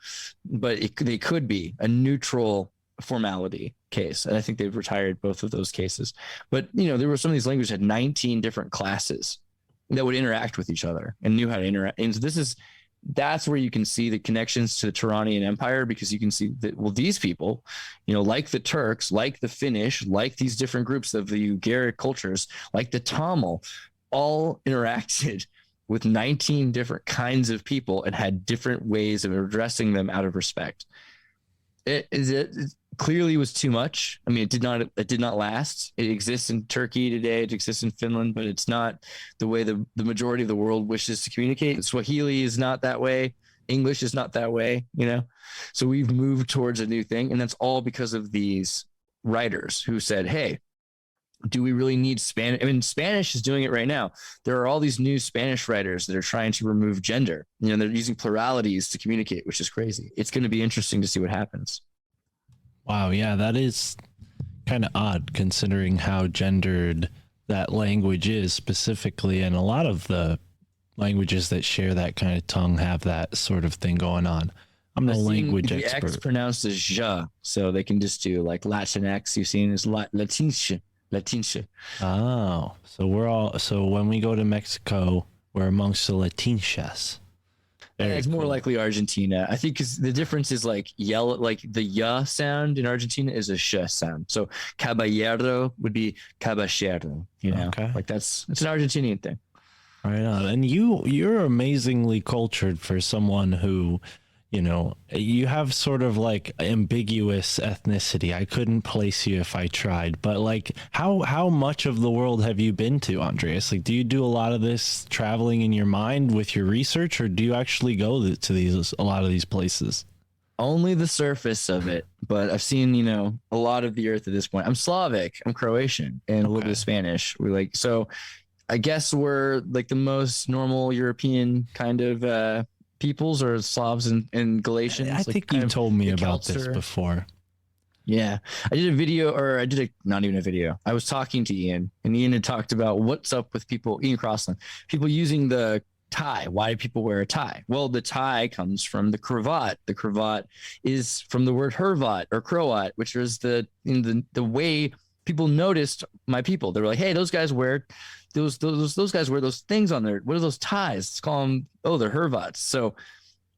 but they could be a neutral formality case. And I think they've retired both of those cases. But, there were some of these languages had 19 different classes that would interact with each other and knew how to interact. And so that's where you can see the connections to the Tartarian Empire, because you can see that, well, these people, like the Turks, like the Finnish, like these different groups of the Ugaric cultures, like the Tamil, all interacted with 19 different kinds of people and had different ways of addressing them out of respect. It clearly was too much. I mean, it did not last. It exists in Turkey today. It exists in Finland, but it's not the way the majority of the world wishes to communicate. Swahili is not that way. English is not that way, So we've moved towards a new thing. And that's all because of these writers who said, hey, do we really need Spanish? I mean, Spanish is doing it right now. There are all these new Spanish writers that are trying to remove gender. They're using pluralities to communicate, which is crazy. It's going to be interesting to see what happens. Wow, yeah, that is kind of odd considering how gendered that language is specifically, and a lot of the languages that share that kind of tongue have that sort of thing going on. I'm no language expert. The X pronounced as ja, so they can just do like Latinx. You've seen as Latince. Oh, so when we go to Mexico, we're amongst the Latinxas. It's more likely Argentina. I think because the difference is like yellow, like the ya sound in Argentina is a sh sound. So caballero would be caballero, okay. Like it's an Argentinian thing. Right on. And you're amazingly cultured for someone who, you have sort of like ambiguous ethnicity. I couldn't place you if I tried, but like how much of the world have you been to, Andreas? Like, do you do a lot of this traveling in your mind with your research, or do you actually go to a lot of these places? Only the surface of it, but I've seen, a lot of the earth at this point. I'm Slavic, I'm Croatian, and a little bit of Spanish. So I guess we're like the most normal European kind of, peoples, or Slavs and Galatians. I think you told me about this before. Yeah. Not even a video. I was talking to Ian, and Ian had talked about what's up with Ian Crossland, people using the tie. Why do people wear a tie? Well, the tie comes from the cravat. The cravat is from the word Hrvat or Croat, which is the way people noticed my people. They were like, hey, those guys wear those guys wear those things on there. What are those ties? Let's call them, they're Hrvats. So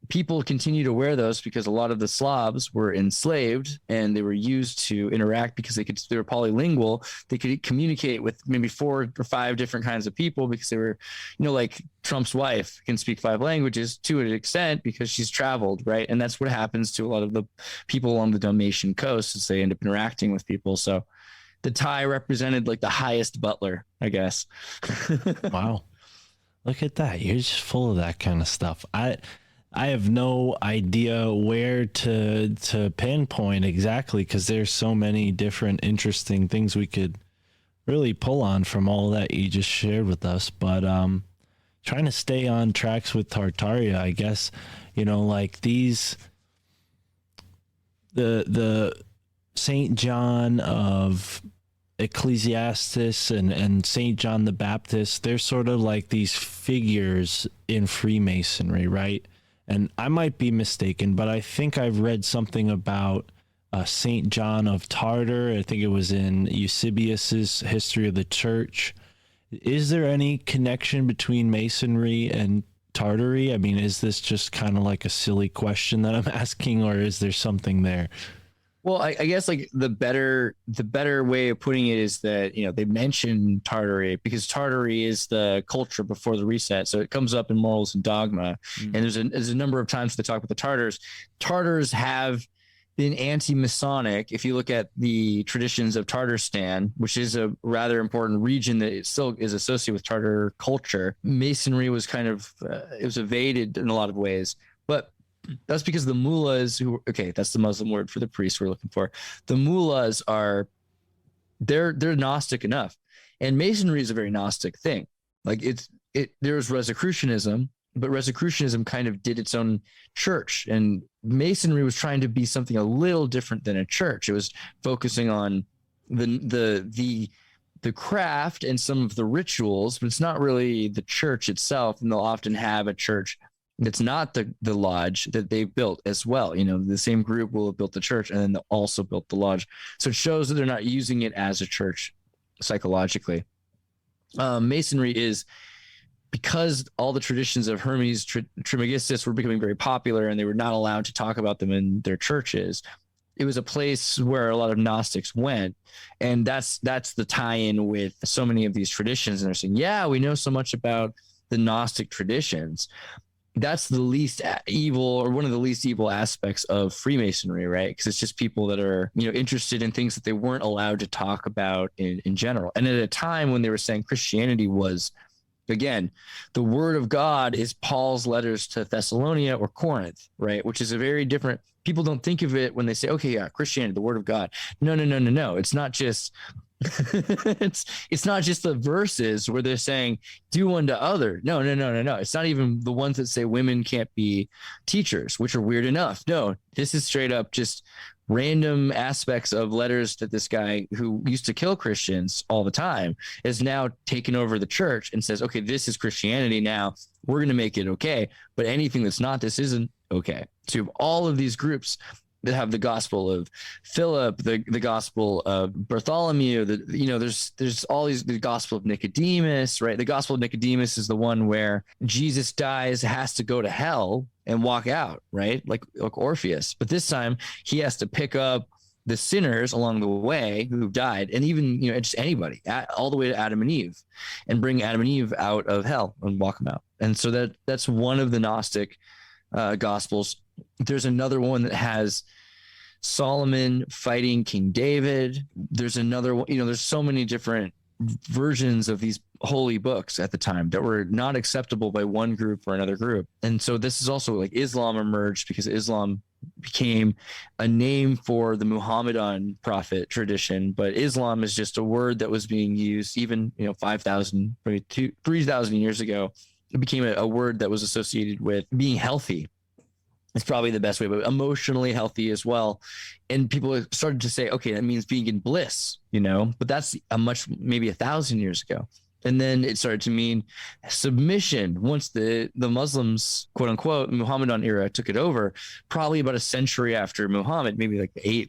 people continue to wear those because a lot of the Slavs were enslaved and they were used to interact because they were polylingual. They could communicate with maybe 4 or 5 different kinds of people because they were, like Trump's wife can speak 5 languages to an extent because she's traveled, right? And that's what happens to a lot of the people along the Dalmatian coast as they end up interacting with people. So the tie represented like the highest butler, I guess. Wow. Look at that. You're just full of that kind of stuff. I have no idea where to pinpoint exactly, because there's so many different interesting things we could really pull on from all that you just shared with us. But trying to stay on tracks with Tartaria, I guess, like these, the Saint John of Ecclesiastes and Saint John the Baptist, they're sort of like these figures in Freemasonry, right? And I might be mistaken, but I think I've read something about Saint John of Tartar. I think it was in Eusebius's History of the Church. Is there any connection between Masonry and Tartary? I mean, is this just kind of like a silly question that I'm asking, or is there something there? Well, I guess like the better way of putting it is that, they mention Tartary because Tartary is the culture before the reset. So it comes up in Morals and Dogma. And there's a number of times they talk about the Tartars. Tartars have been anti-Masonic. If you look at the traditions of Tartarstan, which is a rather important region that it still is associated with Tartar culture, Masonry was kind of, it was evaded in a lot of ways. But that's because the mullahs that's the Muslim word for the priests we're looking for. The mullahs they're Gnostic enough. And Masonry is a very Gnostic thing. Like there's Rosicrucianism, but Rosicrucianism kind of did its own church, and Masonry was trying to be something a little different than a church. It was focusing on the craft and some of the rituals, but it's not really the church itself. And they'll often have a church that's not the lodge that they built as well. The same group will have built the church and then they'll also built the lodge. So it shows that they're not using it as a church psychologically. Masonry is, because all the traditions of Hermes Trismegistus were becoming very popular and they were not allowed to talk about them in their churches. It was a place where a lot of Gnostics went. And that's the tie-in with so many of these traditions. And they're saying, yeah, we know so much about the Gnostic traditions. That's the least evil, or one of the least evil aspects of Freemasonry, right? Because it's just people that are, interested in things that they weren't allowed to talk about in general. And at a time when they were saying Christianity was, again, the word of God is Paul's letters to Thessalonica or Corinth, right? Which is a very different, people don't think of it when they say, okay, yeah, Christianity, the word of God. No. It's not just, it's not just the verses where they're saying do unto other. No. It's not even the ones that say women can't be teachers, which are weird enough. No, this is straight up just random aspects of letters that this guy who used to kill Christians all the time is now taken over the church and says, okay, this is Christianity now. We're going to make it okay. But anything that's not, this isn't okay. So you have all of these groups that have the Gospel of Philip, the Gospel of Bartholomew, there's all these, the Gospel of Nicodemus, right? The Gospel of Nicodemus is the one where Jesus dies, has to go to hell and walk out, right? Like Orpheus. But this time he has to pick up the sinners along the way who died, and even, just anybody, all the way to Adam and Eve, and bring Adam and Eve out of hell and walk them out. And so that's one of the Gnostic Gospels. There's another one that has Solomon fighting King David. There's another one, there's so many different versions of these holy books at the time that were not acceptable by one group or another group. And so this is also like Islam emerged because Islam became a name for the Muhammadan prophet tradition, but Islam is just a word that was being used even 5,000, 3,000 years ago. It became a word that was associated with being healthy. It's probably the best way, but emotionally healthy as well. And people started to say, okay, that means being in bliss, but that's maybe 1,000 years ago. And then it started to mean submission once the Muslims, quote unquote, Muhammadan era took it over, probably about a century after Muhammad, maybe like the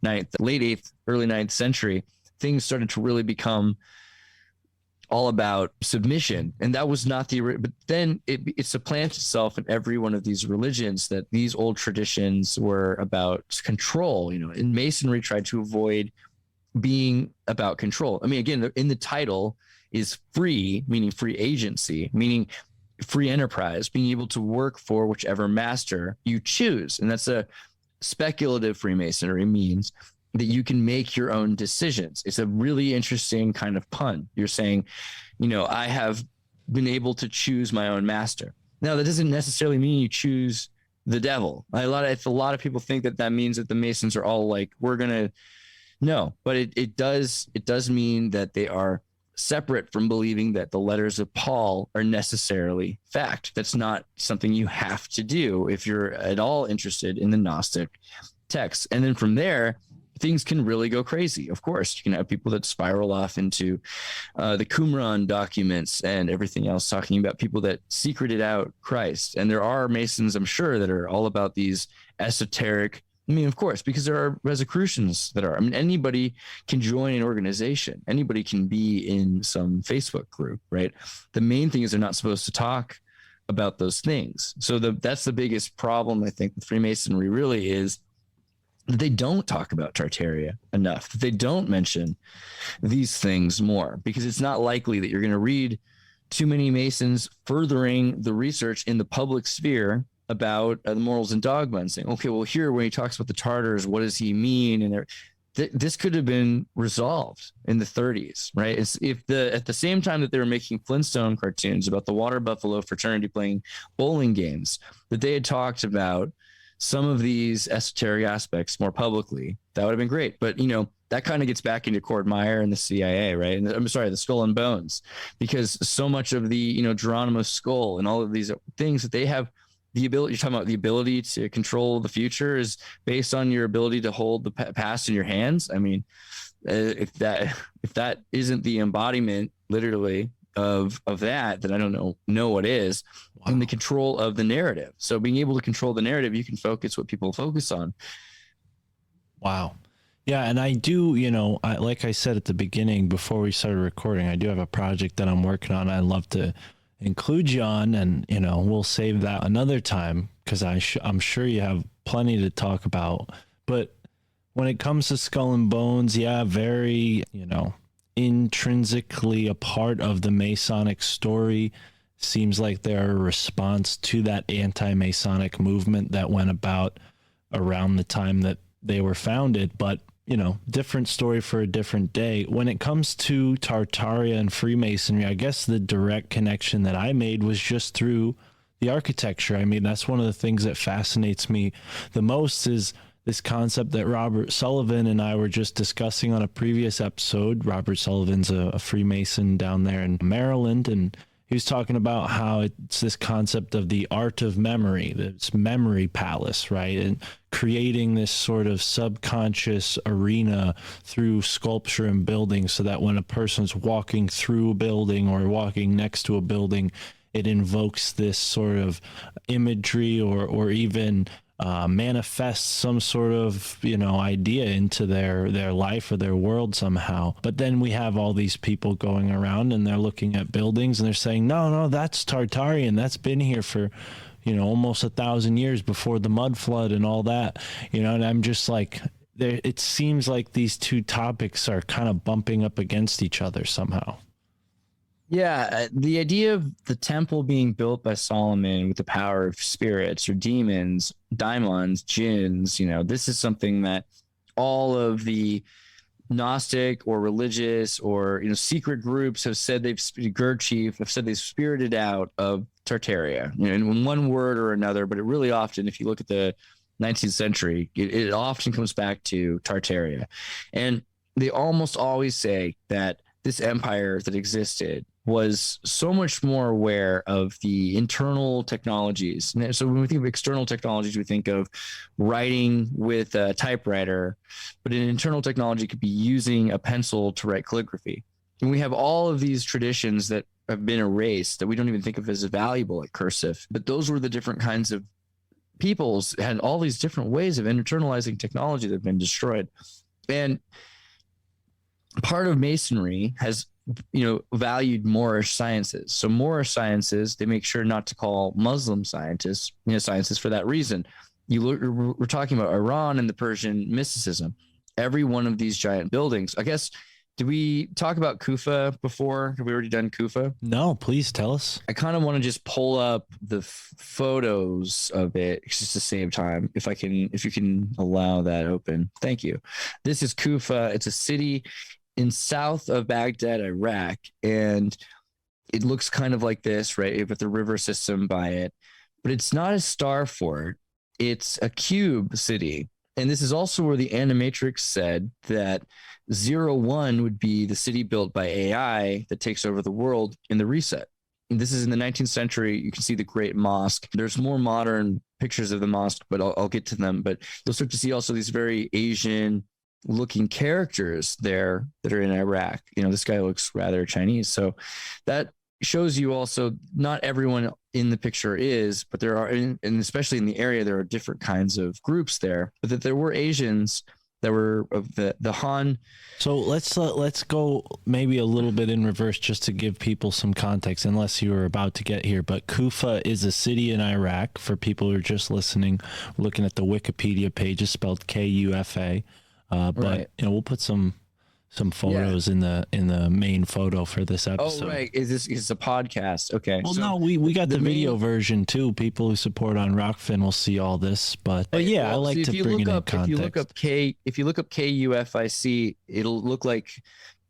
late 8th, early 9th century, things started to really become all about submission, and that was not but then it supplants itself in every one of these religions, that these old traditions were about control, and Masonry tried to avoid being about control. I mean, again, in the title is free, meaning free agency, meaning free enterprise, being able to work for whichever master you choose. And that's a speculative Freemasonry, means that you can make your own decisions. It's a really interesting kind of pun. You're saying, I have been able to choose my own master. Now, that doesn't necessarily mean you choose the devil. A lot of people think that means that the Masons are all like, we're going to, no, but it does mean that they are separate from believing that the letters of Paul are necessarily fact. That's not something you have to do if you're at all interested in the Gnostic texts. And then from there, things can really go crazy. Of course, you can have people that spiral off into the Qumran documents and everything else, talking about people that secreted out Christ. And there are Masons, I'm sure, that are all about these esoteric. I mean, of course, because there are Rosicrucians that are. I mean, anybody can join an organization. Anybody can be in some Facebook group, right? The main thing is they're not supposed to talk about those things. So that's the biggest problem, I think, with Freemasonry really is that they don't talk about Tartaria enough, that they don't mention these things more, because it's not likely that you're going to read too many Masons furthering the research in the public sphere about the morals and dogma and saying, okay, well, here when he talks about the Tartars, what does he mean? And this could have been resolved in the 30s, right? At the same time that they were making Flintstone cartoons about the Water Buffalo fraternity playing bowling games, that they had talked about some of these esoteric aspects more publicly, that would have been great. But, that kind of gets back into Cord Meyer and the CIA, right? And I'm sorry, the Skull and Bones, because so much of the, Geronimo's skull and all of these things that they have the ability, you're talking about the ability to control the future is based on your ability to hold the past in your hands. I mean, if that isn't the embodiment literally of that, then I don't know what is. Wow. And the control of the narrative. So being able to control the narrative, you can focus what people focus on. Wow. Yeah. And I do, like I said at the beginning, before we started recording, I do have a project that I'm working on. I'd love to include you on, and, we'll save that another time, because I'm sure you have plenty to talk about. But when it comes to Skull and Bones, yeah, very, intrinsically a part of the Masonic story. Seems like they're a response to that anti-Masonic movement that went about around the time that they were founded. But, different story for a different day. When it comes to Tartaria and Freemasonry, I guess the direct connection that I made was just through the architecture. I mean, that's one of the things that fascinates me the most, is this concept that Robert Sullivan and I were just discussing on a previous episode. Robert Sullivan's a Freemason down there in Maryland, and he was talking about how it's this concept of the art of memory, this memory palace, right? And creating this sort of subconscious arena through sculpture and building, so that when a person's walking through a building or walking next to a building, it invokes this sort of imagery or even manifests some sort of, idea into their life or their world somehow. But then we have all these people going around and they're looking at buildings and they're saying, no, that's Tartarian. That's been here for, almost 1,000 years before the mud flood and all that, and I'm just like, it seems like these two topics are kind of bumping up against each other somehow. Yeah, the idea of the temple being built by Solomon with the power of spirits or demons, daimons, jinns, this is something that all of the Gnostic or religious or secret groups have said Gerd Chief have said they've spirited out of Tartaria, in one word or another. But it really often, if you look at the 19th century, it often comes back to Tartaria, and they almost always say that this empire that existed was so much more aware of the internal technologies. And so when we think of external technologies, we think of writing with a typewriter, but an internal technology could be using a pencil to write calligraphy. And we have all of these traditions that have been erased that we don't even think of as valuable, like cursive. But those were the different kinds of peoples had all these different ways of internalizing technology that have been destroyed. And part of Masonry has valued Moorish sciences. So Moorish sciences, they make sure not to call Muslim scientists, sciences for that reason. We're talking about Iran and the Persian mysticism. Every one of these giant buildings, I guess. Did we talk about Kufa before? Have we already done Kufa? No, please tell us. I kind of want to just pull up the photos of it just to save time. If you can allow that open. Thank you. This is Kufa. It's a city in south of Baghdad, Iraq. And it looks kind of like this, right? With the river system by it, but it's not a star fort. It's a cube city. And this is also where the Animatrix said that 01 would be the city built by AI that takes over the world in the reset. And this is in the 19th century. You can see the Great Mosque. There's more modern pictures of the mosque, but I'll get to them. But you'll start to see also these very Asian looking characters there that are in Iraq. This guy looks rather Chinese. So that shows you also not everyone in the picture is, but there are, and especially in the area, there are different kinds of groups there, but that there were Asians that were of the Han. So let's go maybe a little bit in reverse just to give people some context, unless you were about to get here. But Kufa is a city in Iraq. For people who are just listening, looking at the Wikipedia page, is spelled Kufa. But right. We'll put some photos in the main photo for this episode. Oh, right. Is a podcast? Okay. Well, so no, we got the video version too. People who support on Rockfin will see all this, but yeah, well, I like to bring it in context. If you look up KUFIC, it'll look like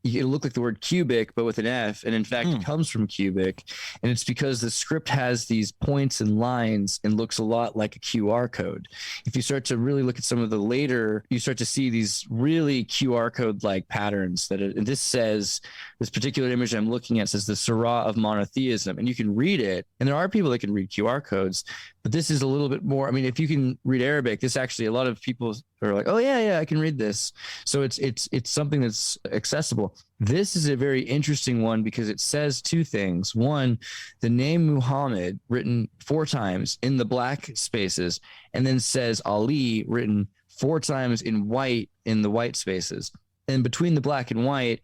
the word cubic, but with an F. And in fact, it comes from cubic. And it's because the script has these points and lines and looks a lot like a QR code. If you start to really look at some of the later, you start to see these really QR code like patterns and this particular image I'm looking at says the Surah of monotheism. And you can read it. And there are people that can read QR codes, but this is a little bit more. I mean, if you can read Arabic, this actually, a lot of people are like, oh yeah, I can read this. So it's something that's accessible. This is a very interesting one because it says two things. One, the name Muhammad written 4 times in the black spaces, and then says Ali written 4 times in white in the white spaces. And between the black and white,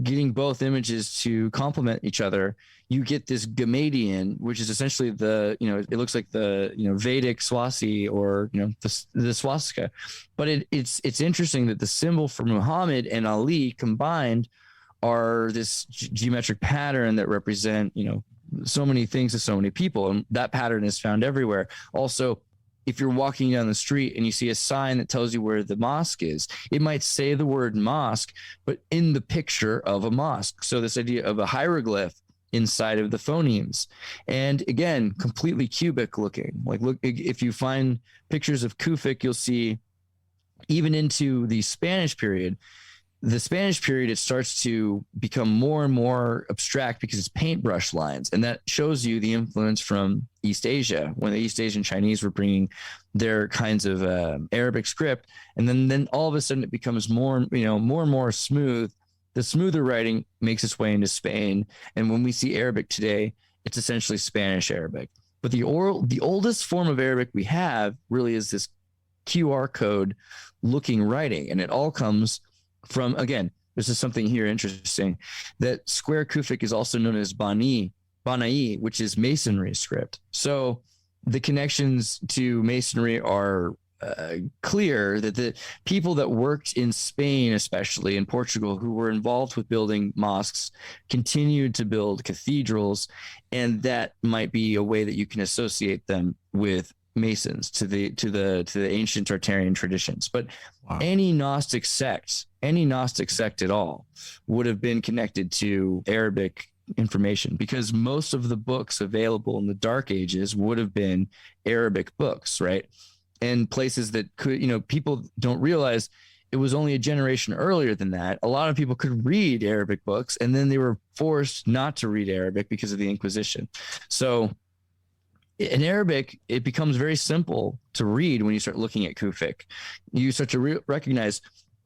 getting both images to complement each other, you get this Gamadian, which is essentially it looks like the Vedic Swasti or the swastika. But it's interesting that the symbol for Muhammad and Ali combined are this geometric pattern that represent so many things to so many people, and that pattern is found everywhere. Also, if you're walking down the street and you see a sign that tells you where the mosque is, it might say the word mosque, but in the picture of a mosque. So this idea of a hieroglyph inside of the phonemes. And again, completely cubic looking. Like, look, if you find pictures of Kufic, you'll see even into the Spanish period, it starts to become more and more abstract because it's paintbrush lines. And that shows you the influence from East Asia, when the East Asian Chinese were bringing their kinds of Arabic script. And then all of a sudden it becomes more and more smooth. The smoother writing makes its way into Spain. And when we see Arabic today, it's essentially Spanish Arabic. But the oldest form of Arabic we have really is this QR code looking writing. And it all comes from, again, this is something here interesting, that Square Kufic is also known as Banai, which is Masonry script. So the connections to Masonry are clear, that the people that worked in Spain, especially in Portugal, who were involved with building mosques, continued to build cathedrals, and that might be a way that you can associate them with Masons to the ancient Tartarian traditions. But wow, any Gnostic sect at all would have been connected to Arabic information, because most of the books available in the Dark Ages would have been Arabic books, right? And places that could, people don't realize it was only a generation earlier than that. A lot of people could read Arabic books, and then they were forced not to read Arabic because of the Inquisition. So in Arabic, it becomes very simple to read when you start looking at Kufic. You start to recognize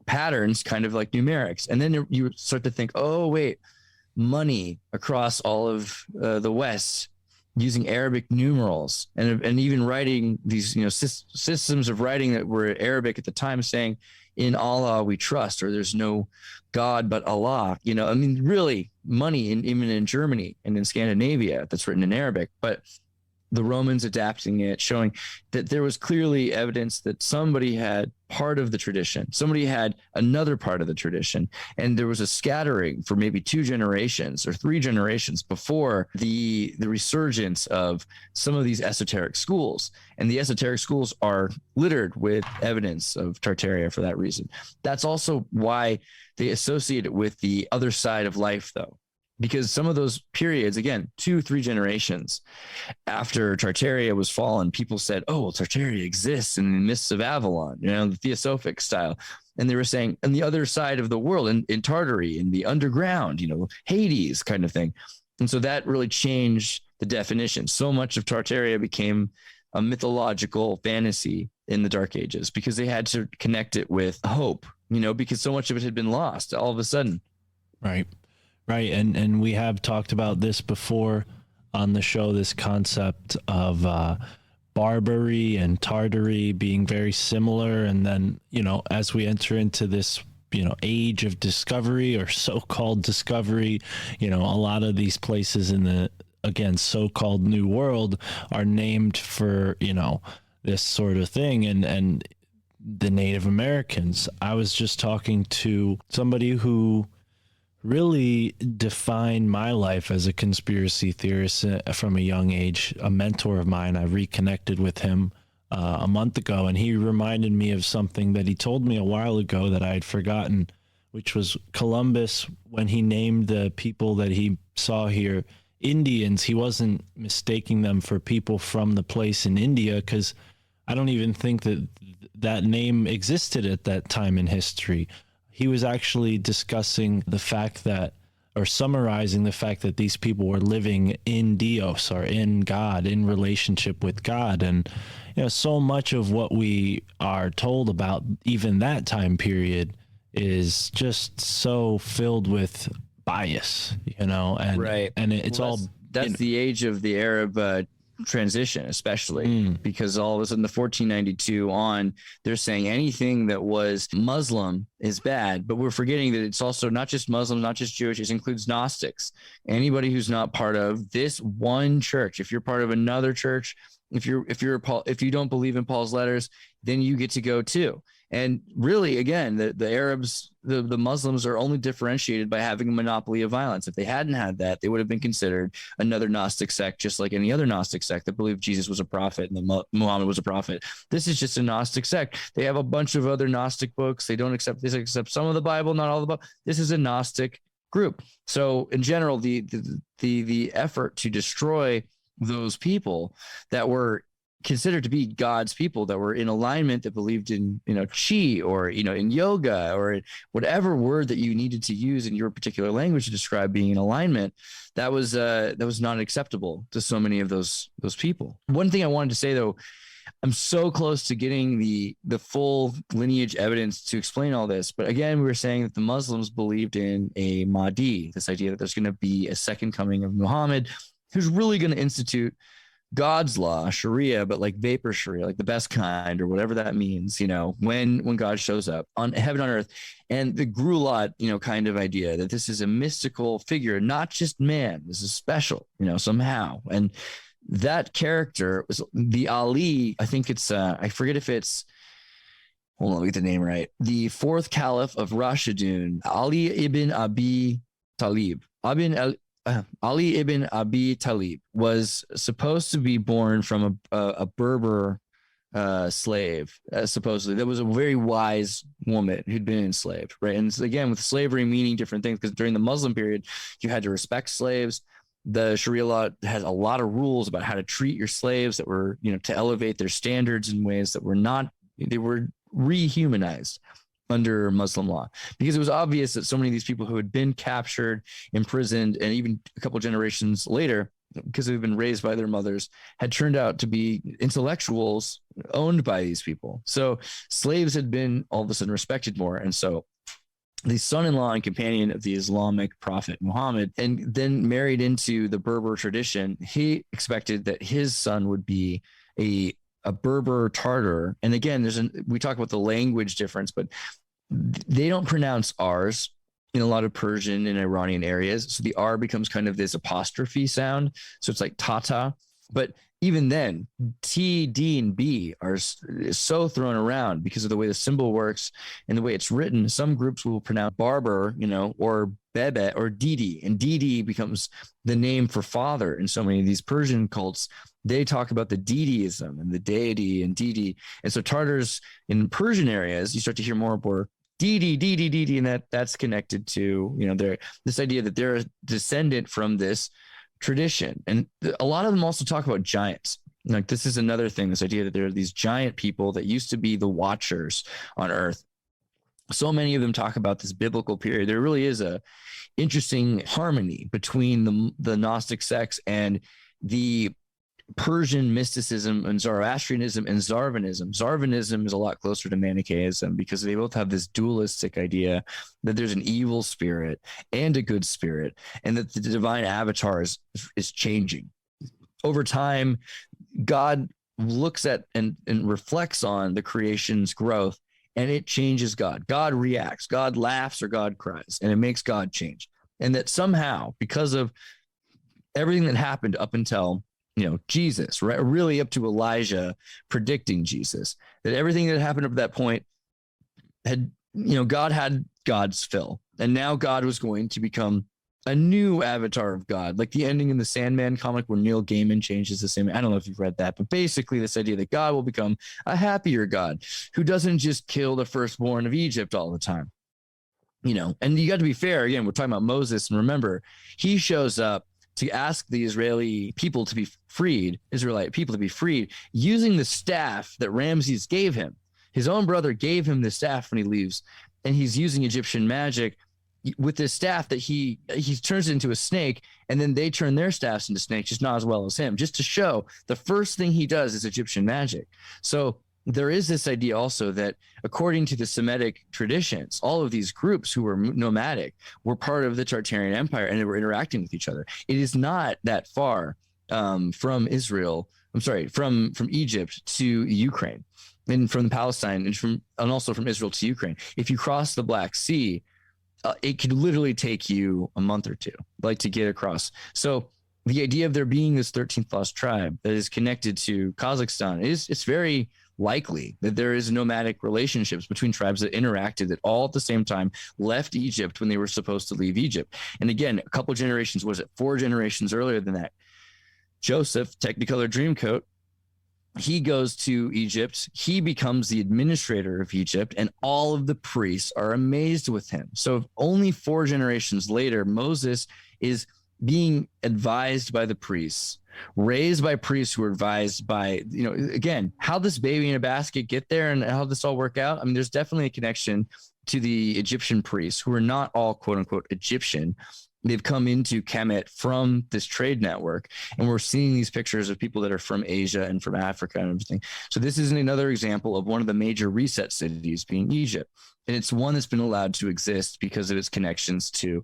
patterns, kind of like numerics. And then you start to think, oh, wait, money across all of the West using Arabic numerals and even writing these, systems of writing that were Arabic at the time, saying, "In Allah we trust," or "There's no God but Allah." Really money even in Germany and in Scandinavia that's written in Arabic, but the Romans adapting it, showing that there was clearly evidence that somebody had part of the tradition, somebody had another part of the tradition, and there was a scattering for maybe 2 generations or 3 generations before the resurgence of some of these esoteric schools. And the esoteric schools are littered with evidence of Tartaria for that reason. That's also why they associate it with the other side of life, though. Because some of those periods, again, 2-3 generations after Tartaria was fallen, people said, "Oh, well, Tartaria exists in the mists of Avalon," the Theosophic style. And they were saying, on the other side of the world, in Tartary, in the underground, Hades kind of thing. And so that really changed the definition. So much of Tartaria became a mythological fantasy in the Dark Ages because they had to connect it with hope, because so much of it had been lost all of a sudden. Right. Right. And we have talked about this before on the show, this concept of Barbary and Tartary being very similar. And then, as we enter into this, age of discovery or so-called discovery, a lot of these places in the, again, so-called New World are named for, this sort of thing. And the Native Americans, I was just talking to somebody who really defined my life as a conspiracy theorist from a young age. A mentor of mine, I reconnected with him a month ago, and he reminded me of something that he told me a while ago that I had forgotten, which was Columbus, when he named the people that he saw here Indians, he wasn't mistaking them for people from the place in India, because I don't even think that name existed at that time in history. He was actually discussing the fact that, or summarizing the fact that these people were living in Dios, or in God, in relationship with God. And, so much of what we are told about even that time period is just so filled with bias, and, right. And it's that's the age of the Arab transition, especially because all of a sudden the 1492 on, they're saying anything that was Muslim is bad, but we're forgetting that it's also not just Muslim, not just Jewish, it includes Gnostics, anybody who's not part of this one church. If you're part of another church, if you don't believe in Paul's letters, then you get to go too. And really, again, the Arabs, the Muslims are only differentiated by having a monopoly of violence. If they hadn't had that, they would have been considered another Gnostic sect, just like any other Gnostic sect that believed Jesus was a prophet and that Muhammad was a prophet. This is just a Gnostic sect. They have a bunch of other Gnostic books. They don't accept this, except some of the Bible, not all the Bible. This is a Gnostic group. So in general, the effort to destroy those people that were considered to be God's people, that were in alignment, that believed in, chi, or, in yoga, or whatever word that you needed to use in your particular language to describe being in alignment, that was not acceptable to so many of those people. One thing I wanted to say, though, I'm so close to getting the full lineage evidence to explain all this. But again, we were saying that the Muslims believed in a Mahdi, this idea that there's going to be a second coming of Muhammad, who's really going to institute God's law, Sharia, but like vapor Sharia, like the best kind, or whatever that means, when God shows up on heaven on earth. And the Grulat, kind of idea that this is a mystical figure, not just man, this is special, somehow. And that character was the Ali, I think it's, I forget if it's, hold on, let me get the name right. The fourth caliph of Rashidun, Ali ibn Abi Talib. Ali ibn Abi Talib was supposed to be born from a Berber slave, supposedly. That was a very wise woman who'd been enslaved, right? And again, with slavery meaning different things, because during the Muslim period, you had to respect slaves. The Sharia law has a lot of rules about how to treat your slaves that were, to elevate their standards in ways that were not, they were rehumanized under Muslim law, because it was obvious that so many of these people who had been captured, imprisoned, and even a couple generations later, because they've been raised by their mothers, had turned out to be intellectuals owned by these people. So slaves had been all of a sudden respected more. And so the son-in-law and companion of the Islamic prophet Muhammad, and then married into the Berber tradition. He expected that his son would be a Berber Tartar. And again, we talk about the language difference, but they don't pronounce R's in a lot of Persian and Iranian areas. So the R becomes kind of this apostrophe sound. So it's like Tata. But even then, T, D, and B are so thrown around because of the way the symbol works and the way it's written. Some groups will pronounce Barber, or Bebe or Didi, and Didi becomes the name for father in so many of these Persian cults. They talk about the Didiism and the deity and Didi. And so Tartars in Persian areas, you start to hear more and more Didi, Didi, Didi, and that's connected to, this idea that they're a descendant from this tradition. And a lot of them also talk about giants. Like, this is another thing, this idea that there are these giant people that used to be the watchers on earth. So many of them talk about this biblical period. There really is a interesting harmony between the Gnostic sects and the Persian mysticism and Zoroastrianism and Zarvanism. Zarvanism is a lot closer to Manichaeism because they both have this dualistic idea that there's an evil spirit and a good spirit, and that the divine avatar is changing. Over time, God looks at and reflects on the creation's growth, and it changes God. God reacts. God laughs or God cries, and it makes God change. And that somehow, because of everything that happened up until Jesus, right? Really up to Elijah predicting Jesus, that everything that happened up to that point had, God had God's fill. And now God was going to become a new avatar of God, like the ending in the Sandman comic where Neil Gaiman changes the same. I don't know if you've read that, but basically this idea that God will become a happier God who doesn't just kill the firstborn of Egypt all the time. And you got to be fair. Again, we're talking about Moses, and remember, he shows up to ask the Israelite people to be freed, using the staff that Ramses gave him. His own brother gave him the staff when he leaves, and he's using Egyptian magic with this staff that he turns it into a snake, and then they turn their staffs into snakes, just not as well as him, just to show the first thing he does is Egyptian magic. So there is this idea also that according to the Semitic traditions, all of these groups who were nomadic were part of the Tartarian Empire, and they were interacting with each other. It is not that far from Egypt to Ukraine, and from Palestine, and also from Israel to Ukraine. If you cross the Black Sea, it could literally take you a month or two, to get across. So the idea of there being this 13th lost tribe that is connected to Kazakhstan it's very likely that there is nomadic relationships between tribes that interacted that all at the same time left Egypt when they were supposed to leave Egypt. And again, a couple generations, 4 generations earlier than that, Joseph, Technicolor Dreamcoat, he goes to Egypt. He becomes the administrator of Egypt, and all of the priests are amazed with him. So only 4 generations later, Moses is being advised by the priests, raised by priests who were advised by, again, how this baby in a basket get there and how this all work out. I mean, there's definitely a connection to the Egyptian priests who are not all quote unquote Egyptian. They've come into Kemet from this trade network, and we're seeing these pictures of people that are from Asia and from Africa and everything. So this is another example of one of the major reset cities being Egypt. And it's one that's been allowed to exist because of its connections to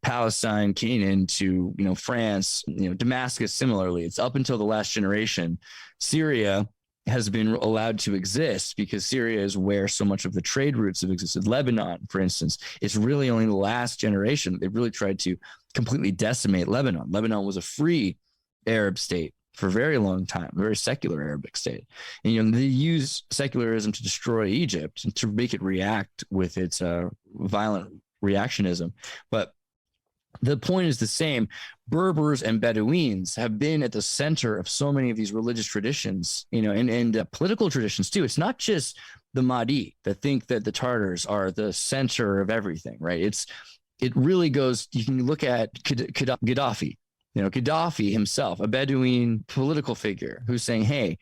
Palestine, Canaan, to, France, Damascus. Similarly, it's up until the last generation. Syria has been allowed to exist because Syria is where so much of the trade routes have existed. Lebanon, for instance, it's really only the last generation they've really tried to completely decimate Lebanon. Lebanon was a free Arab state for a very long time, a very secular Arabic state. And they use secularism to destroy Egypt and to make it react with its violent reactionism. But the point is the same. Berbers and Bedouins have been at the center of so many of these religious traditions, and political traditions too. It's not just the Mahdi that think that the Tartars are the center of everything, right? It really goes, you can look at Gaddafi, Gaddafi himself, a Bedouin political figure who's saying, hey,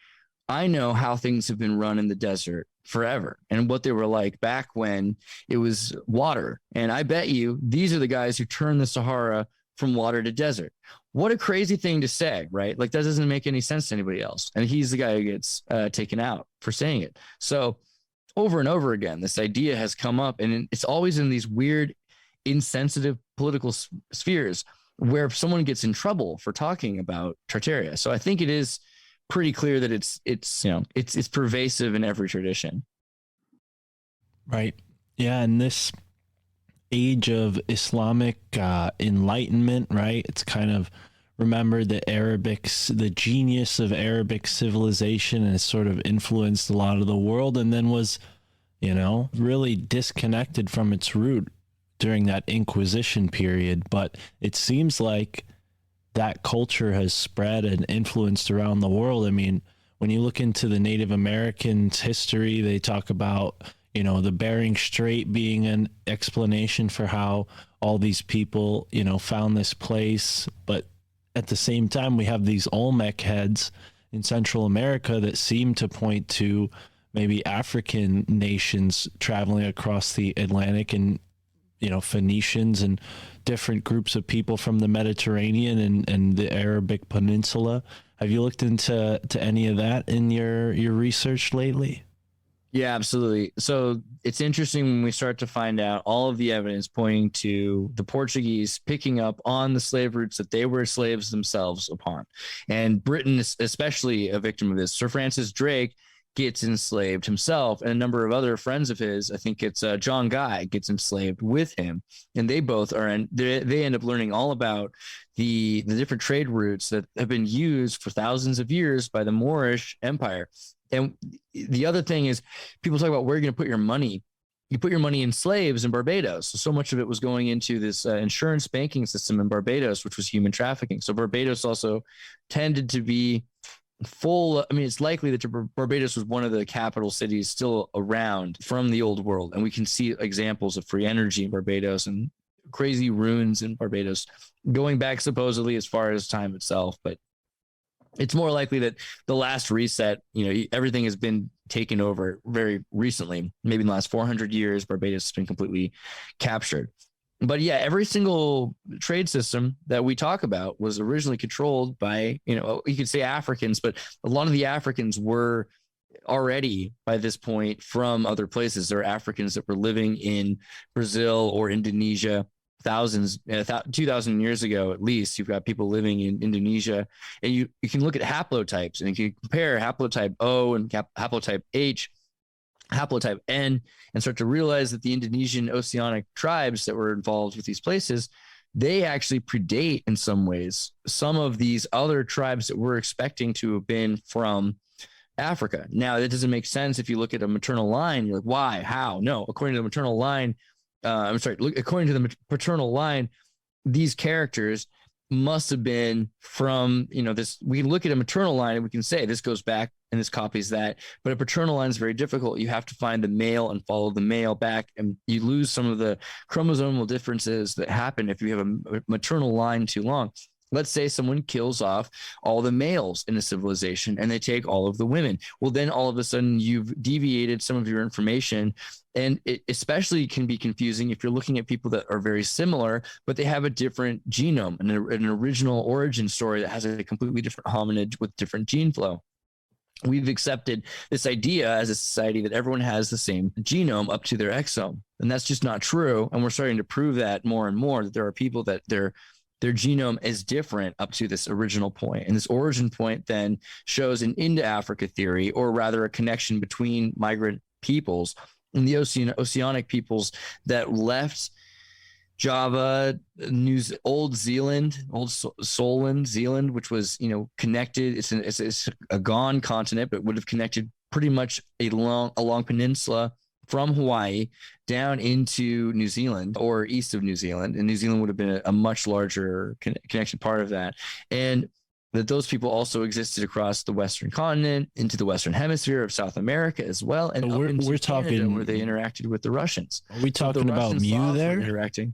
I know how things have been run in the desert forever and what they were like back when it was water. And I bet you these are the guys who turned the Sahara from water to desert. What a crazy thing to say, right? Like, that doesn't make any sense to anybody else. And he's the guy who gets taken out for saying it. So over and over again, this idea has come up, and it's always in these weird, insensitive political spheres where someone gets in trouble for talking about Tartaria. So I think it is pretty clear that it's pervasive in every tradition. Right. Yeah. In this age of Islamic enlightenment, right? It's kind of remembered that the genius of Arabic civilization has sort of influenced a lot of the world, and then was, really disconnected from its root during that Inquisition period. But it seems like that culture has spread and influenced around the world. I mean, when you look into the Native Americans' history, they talk about, the Bering Strait being an explanation for how all these people, found this place. But at the same time, we have these Olmec heads in Central America that seem to point to maybe African nations traveling across the Atlantic, and Phoenicians and different groups of people from the Mediterranean and the Arabic Peninsula. Have you looked into any of that in your research lately? Yeah, absolutely. So it's interesting when we start to find out all of the evidence pointing to the Portuguese picking up on the slave routes that they were slaves themselves upon. And Britain is especially a victim of this. Sir Francis Drake gets enslaved himself, and a number of other friends of his, I think it's John Guy, gets enslaved with him, and they both they end up learning all about the different trade routes that have been used for thousands of years by the Moorish Empire. And the other thing is, people talk about where you're going to put your money. You put your money in slaves in Barbados. So much of it was going into this insurance banking system in Barbados, which was human trafficking. So Barbados also tended to be full. I mean, it's likely that Barbados was one of the capital cities still around from the old world. And we can see examples of free energy in Barbados and crazy ruins in Barbados going back supposedly as far as time itself. But it's more likely that the last reset, everything has been taken over very recently. Maybe in the last 400 years, Barbados has been completely captured. But yeah, every single trade system that we talk about was originally controlled by, you could say Africans, but a lot of the Africans were already by this point from other places. There are Africans that were living in Brazil or Indonesia 2,000 years ago, at least. You've got people living in Indonesia, and you can look at haplotypes, and you can compare haplotype O and haplotype H, haplotype N, and start to realize that the Indonesian oceanic tribes that were involved with these places, they actually predate in some ways some of these other tribes that we're expecting to have been from Africa. Now, that doesn't make sense if you look at a maternal line. You're like, why? How? No, according to the maternal line, according to the paternal line, these characters must have been from, this. We look at a maternal line and we can say this goes back and this copies that, but a paternal line is very difficult. You have to find the male and follow the male back, and you lose some of the chromosomal differences that happen if you have a maternal line too long. Let's say someone kills off all the males in a civilization and they take all of the women. Well, then all of a sudden you've deviated some of your information. And it especially can be confusing if you're looking at people that are very similar, but they have a different genome and an original origin story that has a completely different hominid with different gene flow. We've accepted this idea as a society that everyone has the same genome up to their exome. And that's just not true. And we're starting to prove that more and more, that there are people that their genome is different up to this original point. And this origin point then shows an Indo-Africa theory, or rather a connection between migrant peoples and the oceanic peoples that left Java, Old Zealand, Solent, Zealand, which was, connected. It's a gone continent, but would have connected pretty much a long peninsula from Hawaii down into New Zealand or east of New Zealand. And New Zealand would have been a much larger connection part of that. And that those people also existed across the Western continent, into the Western hemisphere of South America as well. And so we're talking Canada, where they interacted with the Russians. Are we talking about Mew there? Interacting.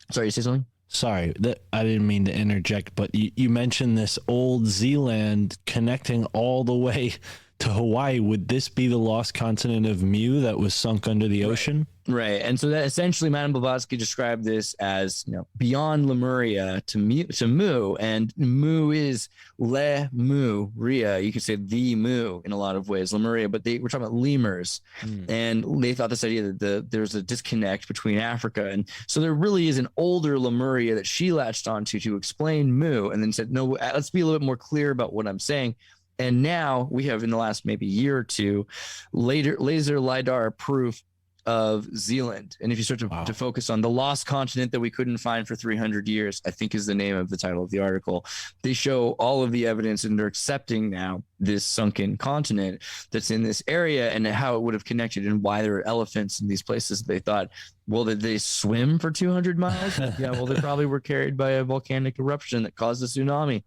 Sorry, you say something? Sorry, I didn't mean to interject, but you mentioned this Old Zealand connecting all the way to Hawaii, would this be the lost continent of Mu that was sunk under the ocean? Right. And so that essentially Madame Blavatsky described this as, beyond Lemuria to Mu, and Mu is Le Mu, Ria. You could say the Mu in a lot of ways, Lemuria, but we're talking about lemurs. And they thought this idea that there's a disconnect between Africa. And so there really is an older Lemuria that she latched onto to explain Mu, and then said, no, let's be a little bit more clear about what I'm saying. And now we have, in the last maybe year or two, laser LiDAR proof of Zealand. And if you start to focus on the lost continent that we couldn't find for 300 years, I think is the name of the title of the article, they show all of the evidence, and they're accepting now this sunken continent that's in this area and how it would have connected, and why there are elephants in these places. They thought, well, did they swim for 200 miles? Yeah, well, they probably were carried by a volcanic eruption that caused a tsunami.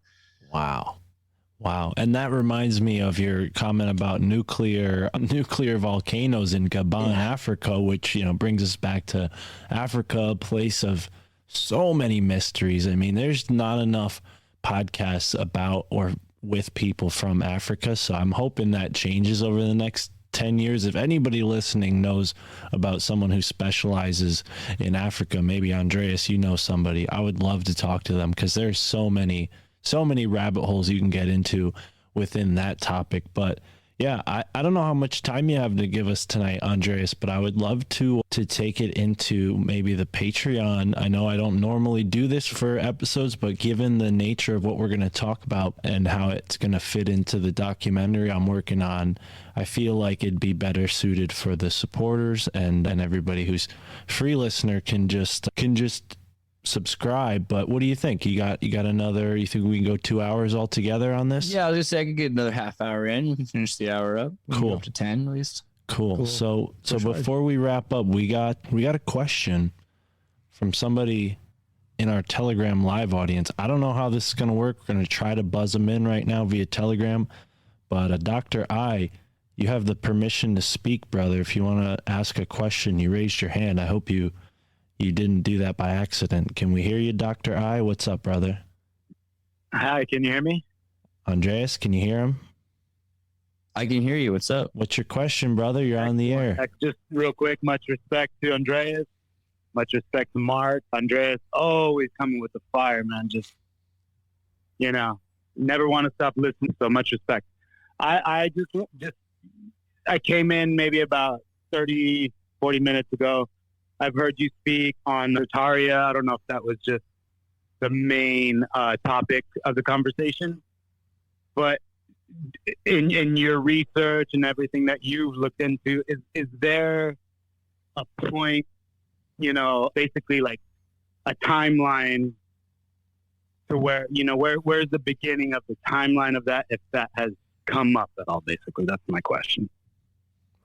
Wow. And that reminds me of your comment about nuclear volcanoes in Gabon, Africa, which, brings us back to Africa, a place of so many mysteries. I mean, there's not enough podcasts about or with people from Africa. So I'm hoping that changes over the next 10 years. If anybody listening knows about someone who specializes in Africa, maybe Andreas, you know somebody, I would love to talk to them, because there's so many rabbit holes you can get into within that topic. But yeah, I don't know how much time you have to give us tonight, Andreas, but I would love to take it into maybe the Patreon. I know I don't normally do this for episodes, but given the nature of what we're going to talk about and how it's going to fit into the documentary I'm working on, I feel like it'd be better suited for the supporters, and everybody who's free listener can just subscribe. But what do you think? You think we can go 2 hours all together on this? Yeah, I was just saying I could get another half hour in. You can finish the hour up. We can go up to 10 at least. Cool. So before we wrap up, we got a question from somebody in our Telegram live audience. I don't know how this is going to work. We're going to try to buzz them in right now via Telegram. But Dr. I, you have the permission to speak, brother. If you want to ask a question, you raised your hand. I hope you didn't do that by accident. Can we hear you, Dr. I? What's up, brother? Hi, can you hear me? Andreas, can you hear him? I can hear you. What's up? What's your question, brother? You're on the air. Just real quick, much respect to Andreas. Much respect to Mark. Andreas always coming with the fire, man. Just, never want to stop listening. So much respect. I came in maybe about 30, 40 minutes ago. I've heard you speak on Tartary. I don't know if that was just the main topic of the conversation, but in your research and everything that you've looked into, is there a point, basically like a timeline to where, where's the beginning of the timeline of that, if that has come up at all? Basically, that's my question.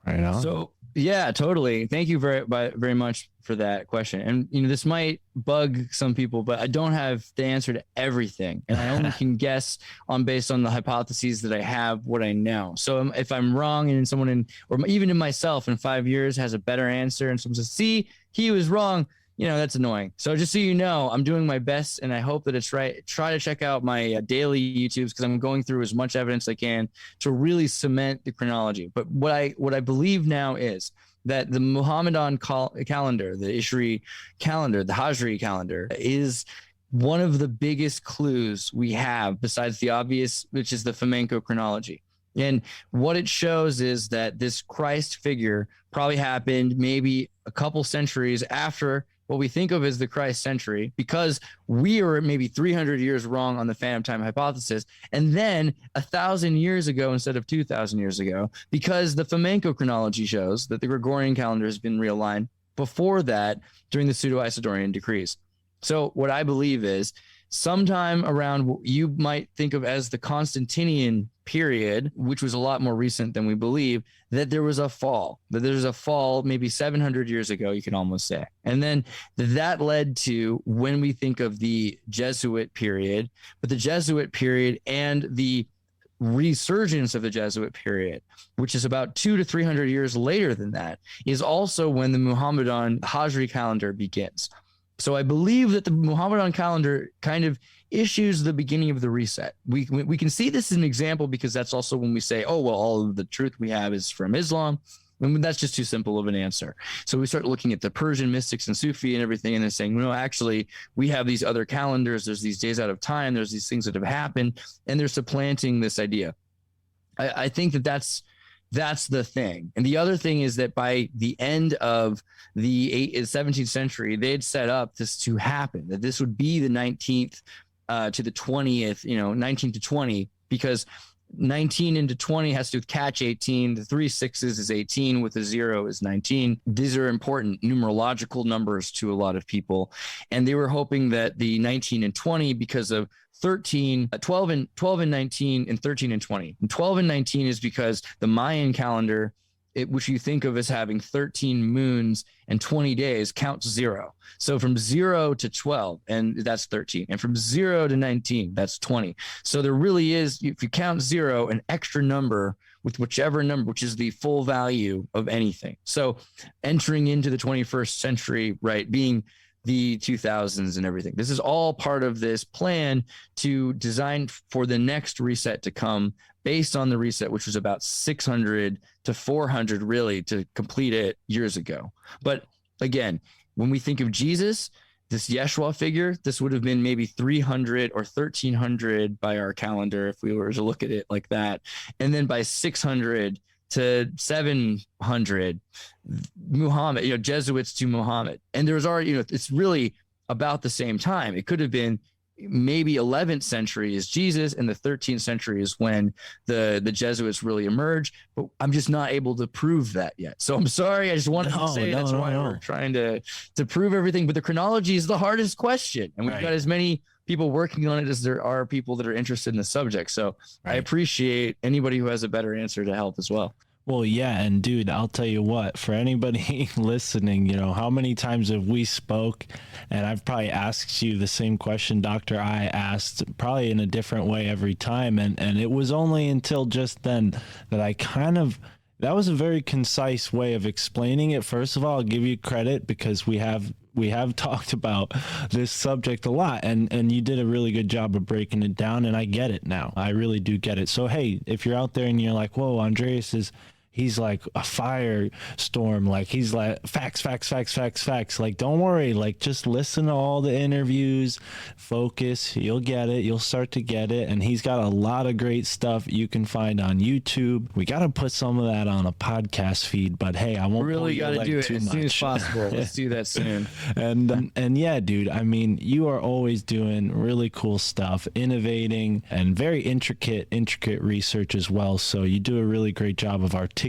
Right on. So, yeah, totally. Thank you very much for that question. And, this might bug some people, but I don't have the answer to everything. And I only can guess based on the hypotheses that I have, what I know. So if I'm wrong, and or even in myself in 5 years has a better answer, and someone says, see, he was wrong, that's annoying. So just so you know, I'm doing my best, and I hope that it's right. Try to check out my daily YouTubes, because I'm going through as much evidence as I can to really cement the chronology. But what I believe now is that the Muhammadan calendar, the Ishri calendar, the Hajri calendar, is one of the biggest clues we have, besides the obvious, which is the flamenco chronology. And what it shows is that this Christ figure probably happened maybe a couple centuries after what we think of as the Christ century, because we are maybe 300 years wrong on the phantom time hypothesis, and then 1,000 years ago instead of 2,000 years ago, because the flamenco chronology shows that the Gregorian calendar has been realigned before that during the Pseudo-Isidorian decrees. So what I believe is sometime around what you might think of as the Constantinian period, which was a lot more recent than we believe, that there's a fall maybe 700 years ago, you can almost say. And then that led to when we think of the Jesuit period, but the Jesuit period and the resurgence of the Jesuit period, which is about 200 to 300 years later than that, is also when the Muhammadan Hajri calendar begins. So I believe that the Muhammadan calendar kind of issues the beginning of the reset. We can see this as an example because that's also when we say, oh, well, all of the truth we have is from Islam. And that's just too simple of an answer. So we start looking at the Persian mystics and Sufi and everything, and they're saying, no, actually, we have these other calendars. There's these days out of time. There's these things that have happened, and they're supplanting this idea. I think that's the thing. And the other thing is that by the end of the 17th century, they had set up this to happen, that this would be the 19th to the 20th, 19 to 20, because 19 into 20 has to catch 18. The 3 sixes is 18 with a 0 is 19. These are important numerological numbers to a lot of people. And they were hoping that the 19 and 20, because of 12 and 19 and 13 and 20. And 12 and 19 is because the Mayan calendar, which you think of as having 13 moons and 20 days, counts 0. So from 0 to 12, and that's 13. And from 0 to 19, that's 20. So there really is, if you count 0, an extra number with whichever number, which is the full value of anything. So entering into the 21st century, right, being the 2000s and everything. This is all part of this plan to design for the next reset to come based on the reset, which was about 600 to 400 really to complete it years ago. But again, when we think of Jesus, this Yeshua figure, this would have been maybe 300 or 1300 by our calendar if we were to look at it like that. And then by 600 to 700, Muhammad, Jesuits to Muhammad. And there was already, it's really about the same time. It could have been maybe 11th century is Jesus, and the 13th century is when the Jesuits really emerge. But I'm just not able to prove that yet. So I'm sorry. I just wanted to say that's why we're trying to prove everything. But the chronology is the hardest question. And we've got as many people working on it as there are people that are interested in the subject. So I appreciate anybody who has a better answer to help as well. Well, yeah, and dude, I'll tell you what, for anybody listening, how many times have we spoke, and I've probably asked you the same question Dr. I asked, probably in a different way every time, and it was only until just then that that was a very concise way of explaining it. First of all, I'll give you credit because we have talked about this subject a lot, and you did a really good job of breaking it down, and I get it now. I really do get it. So, hey, if you're out there and you're like, whoa, Andreas he's like a firestorm. Like he's like facts. Like, don't worry. Like, just listen to all the interviews, focus. You'll get it. You'll start to get it. And he's got a lot of great stuff you can find on YouTube. We got to put some of that on a podcast feed, but hey, I won't really got to do it as soon as possible. Let's do that soon. And yeah, dude, I mean, you are always doing really cool stuff, innovating, and very intricate research as well. So you do a really great job of articulating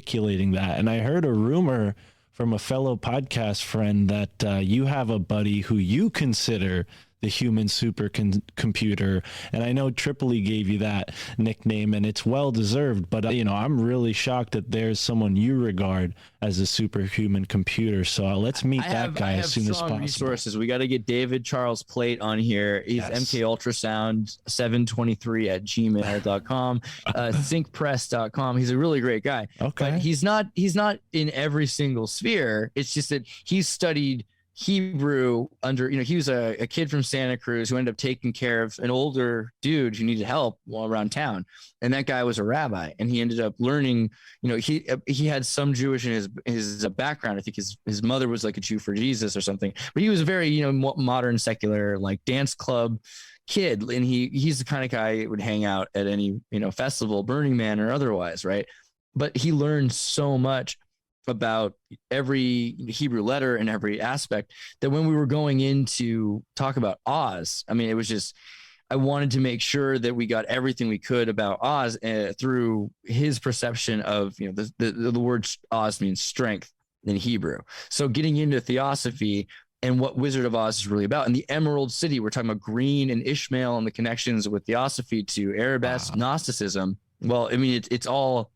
that. And I heard a rumor from a fellow podcast friend that you have a buddy who you consider the human supercomputer, and I know Tripoli gave you that nickname, and it's well deserved. But I'm really shocked that there's someone you regard as a superhuman computer. So let's meet that guy as soon as possible. Resources. We got to get David Charles Plate on here. He's MK Ultrasound 723 at gmail.com, syncpress.com. He's a really great guy. Okay, but he's not in every single sphere. It's just that he's studied Hebrew under, he was a kid from Santa Cruz who ended up taking care of an older dude who needed help while around town. And that guy was a rabbi, and he ended up learning, he had some Jewish in his background. I think his mother was like a Jew for Jesus or something, but he was a very, modern secular, like dance club kid. And he's the kind of guy that would hang out at any, festival, Burning Man or otherwise. Right. But he learned so much about every Hebrew letter and every aspect that when we were going in to talk about Oz, I mean, it was just, I wanted to make sure that we got everything we could about Oz through his perception of, the word Oz means strength in Hebrew. So getting into theosophy and what Wizard of Oz is really about. And the Emerald City, we're talking about Green and Ishmael and the connections with theosophy to Arabesque Gnosticism. Well, I mean, it's all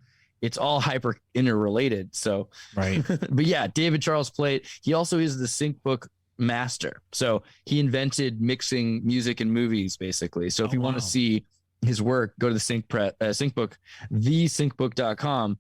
hyper interrelated. So, right. But yeah, David Charles Plate, he also is the sync book master. So he invented mixing music and movies, basically. So if you want to see his work, go to the sync book, thesyncbook.com,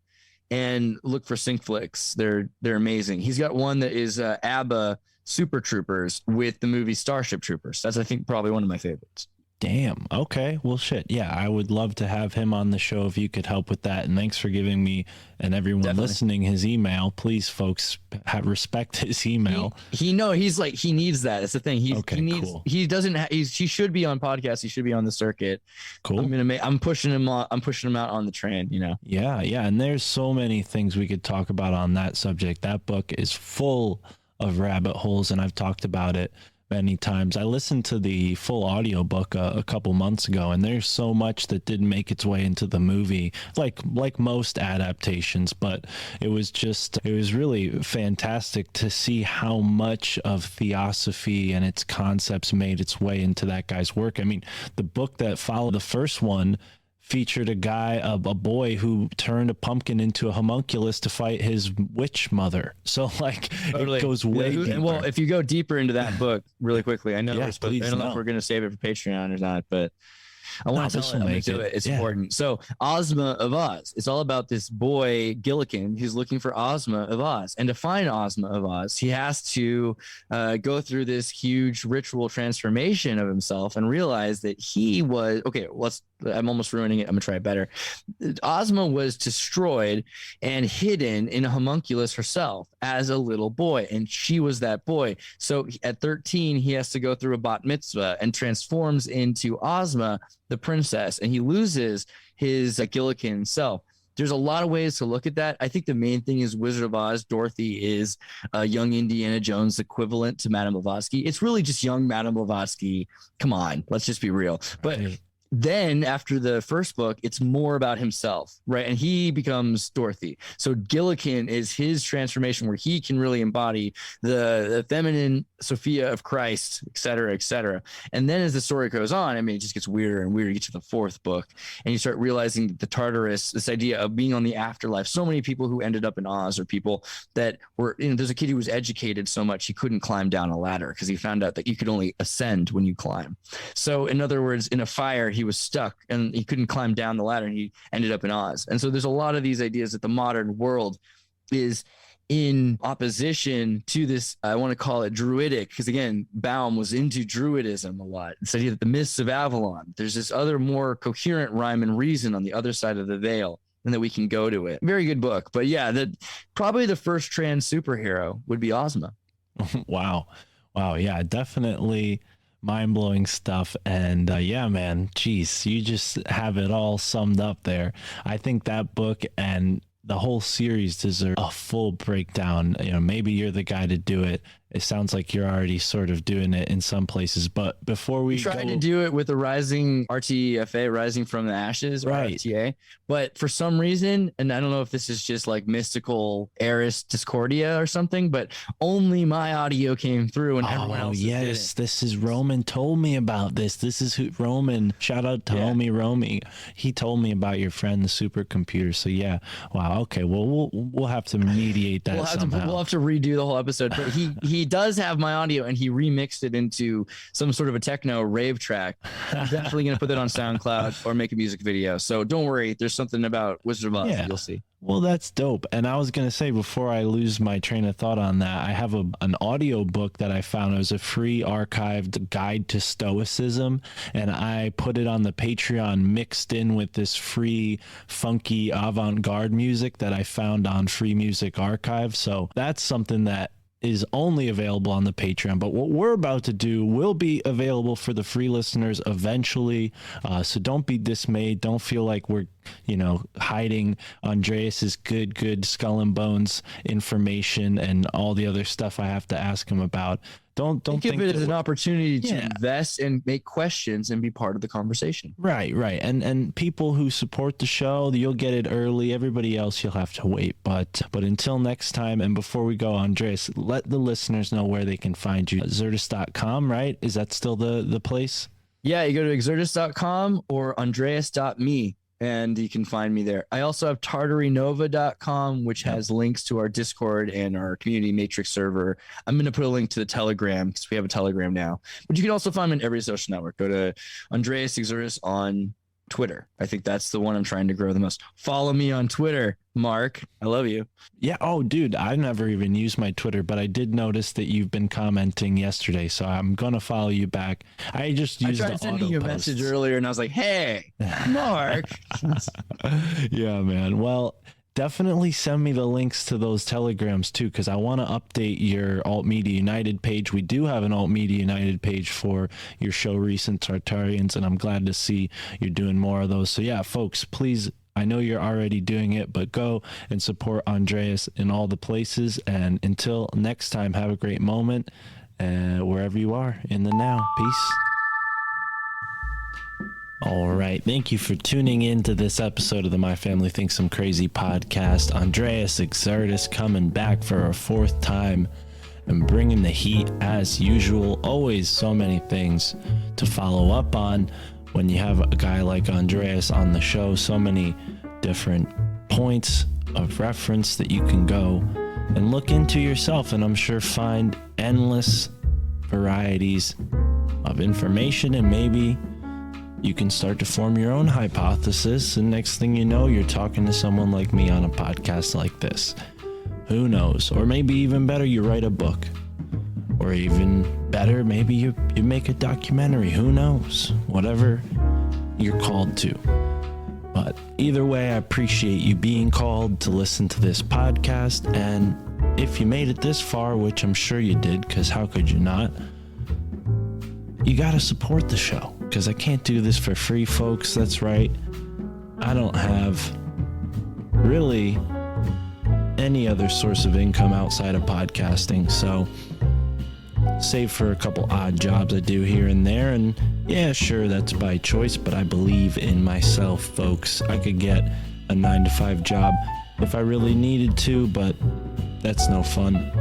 and look for sync flicks. They're amazing. He's got one that is ABBA Super Troopers with the movie Starship Troopers. That's, I think, probably one of my favorites. Damn. Okay. Well, shit. Yeah, I would love to have him on the show if you could help with that. And thanks for giving me and everyone listening his email. Please, folks, respect his email. He needs that. That's the thing. He needs. Cool. He doesn't. He should be on podcasts. He should be on the circuit. Cool. I'm pushing him out on the train. You know. Yeah. Yeah. And there's so many things we could talk about on that subject. That book is full of rabbit holes, and I've talked about it many times. I listened to the full audiobook a couple months ago, and there's so much that didn't make its way into the movie, like most adaptations, but it was really fantastic to see how much of theosophy and its concepts made its way into that guy's work. I mean, the book that followed the first one featured a boy who turned a pumpkin into a homunculus to fight his witch mother. So like totally. It goes way deeper. Well, if you go deeper into that book really quickly, I know I don't know if we're going to save it for Patreon or not, but I want to tell it. It's important. So Ozma of Oz. It's all about this boy Gillikin who's looking for Ozma of Oz, and to find Ozma of Oz, he has to go through this huge ritual transformation of himself and realize that he was I'm almost ruining it. I'm gonna try it better. Ozma was destroyed and hidden in a homunculus herself as a little boy, and she was that boy. So at 13, he has to go through a bat mitzvah and transforms into Ozma, the princess, and he loses his Gillikin self. There's a lot of ways to look at that. I think the main thing is Wizard of Oz. Dorothy is a young Indiana Jones equivalent to Madame Blavatsky. It's really just young Madame Blavatsky. Come on, let's just be real. But then after the first book, it's more about himself, right? And he becomes Dorothy. So Gillikin is his transformation where he can really embody the feminine Sophia of Christ, et cetera, et cetera. And then as the story goes on, I mean, it just gets weirder and weirder. You get to the fourth book and you start realizing that the Tartarus, this idea of being on the afterlife, so many people who ended up in Oz are people that were, there's a kid who was educated so much he couldn't climb down a ladder because he found out that you could only ascend when you climb. So in other words, in a fire, he was stuck and he couldn't climb down the ladder and he ended up in Oz. And so there's a lot of these ideas that the modern world is in opposition to this. I want to call it druidic, because again, Baum was into druidism a lot. This idea that the myths of Avalon, there's this other more coherent rhyme and reason on the other side of the veil, and that we can go to it. Very good book. But yeah, probably the first trans superhero would be Ozma. Wow. Yeah, definitely mind-blowing stuff. And yeah, man, geez, you just have it all summed up there. I think that book and the whole series deserve a full breakdown. Maybe you're the guy to do it. It sounds like you're already sort of doing it in some places, but before we tried to do it with the Rising RTFA, Rising from the Ashes, right? RTA, but for some reason, and I don't know if this is just like mystical Eris Discordia or something, but only my audio came through and everyone else. Yes, this is Roman told me about this. This is who Roman. Shout out to homie Romy. He told me about your friend, the supercomputer. So yeah, wow. Okay, well we'll have to mediate that somehow. We'll have to redo the whole episode, but he does have my audio and he remixed it into some sort of a techno rave track. I'm definitely going to put that on SoundCloud or make a music video. So don't worry. There's something about Wizard of Oz. You'll see. Well, that's dope. And I was going to say, before I lose my train of thought on that, I have an audio book that I found. It was a free archived guide to Stoicism, and I put it on the Patreon mixed in with this free funky avant-garde music that I found on Free Music Archive. So that's something that is only available on the Patreon, but what we're about to do will be available for the free listeners eventually. So don't be dismayed. Don't feel like we're, hiding Andreas's good skull and bones information and all the other stuff I have to ask him about. Don't think of it as an opportunity to invest and make questions and be part of the conversation. Right. And people who support the show, you'll get it early. Everybody else, you'll have to wait. But until next time, and before we go, Andreas, let the listeners know where they can find you. Xirtus.com, right? Is that still the place? Yeah, you go to Xirtus.com or Andreas.me. And you can find me there. I also have TartaryNova.com, which has links to our Discord and our community matrix server. I'm going to put a link to the Telegram because we have a Telegram now. But you can also find me on every social network. Go to Andreas Xirtus on Twitter. I think that's the one I'm trying to grow the most. Follow me on Twitter, Mark. I love you. Yeah. Oh, dude, I never even used my Twitter, but I did notice that you've been commenting yesterday, so I'm going to follow you back. I just used tried the sending you a auto posts. message earlier, and I was like, hey, Mark. Yeah, man. Well, definitely send me the links to those telegrams too, because I want to update your Alt Media United page. We do have an Alt Media United page for your show, Recent Tartarians, and I'm glad to see you're doing more of those. So yeah, folks, please, I know you're already doing it, but go and support Andreas in all the places. And until next time, have a great moment wherever you are in the now. Peace. All right. Thank you for tuning in to this episode of the My Family Thinks I'm Crazy podcast. Andreas Xirtus coming back for a fourth time and bringing the heat as usual. Always so many things to follow up on when you have a guy like Andreas on the show. So many different points of reference that you can go and look into yourself, and I'm sure find endless varieties of information, and maybe you can start to form your own hypothesis, and next thing you know, you're talking to someone like me on a podcast like this. Who knows? Or maybe even better, you write a book. Or even better, maybe you make a documentary. Who knows? Whatever you're called to. But either way, I appreciate you being called to listen to this podcast. And if you made it this far, which I'm sure you did, because how could you not? You got to support the show, because I can't do this for free, folks. That's right. I don't have really any other source of income outside of podcasting. So, save for a couple odd jobs I do here and there. And yeah, sure, that's by choice, but I believe in myself, folks. I could get a 9-to-5 job if I really needed to, but that's no fun.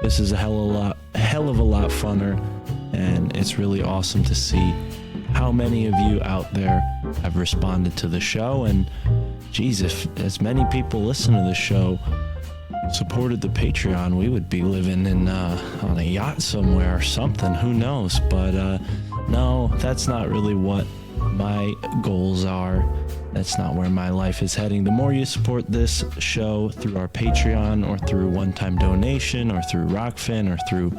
This is a hell of a lot funner. And it's really awesome to see how many of you out there have responded to the show. And geez, if as many people listen to the show supported the Patreon, we would be living in on a yacht somewhere or something. Who knows? But no, that's not really what my goals are. That's not where my life is heading. The more you support this show through our Patreon, or through one-time donation, or through Rockfin, or through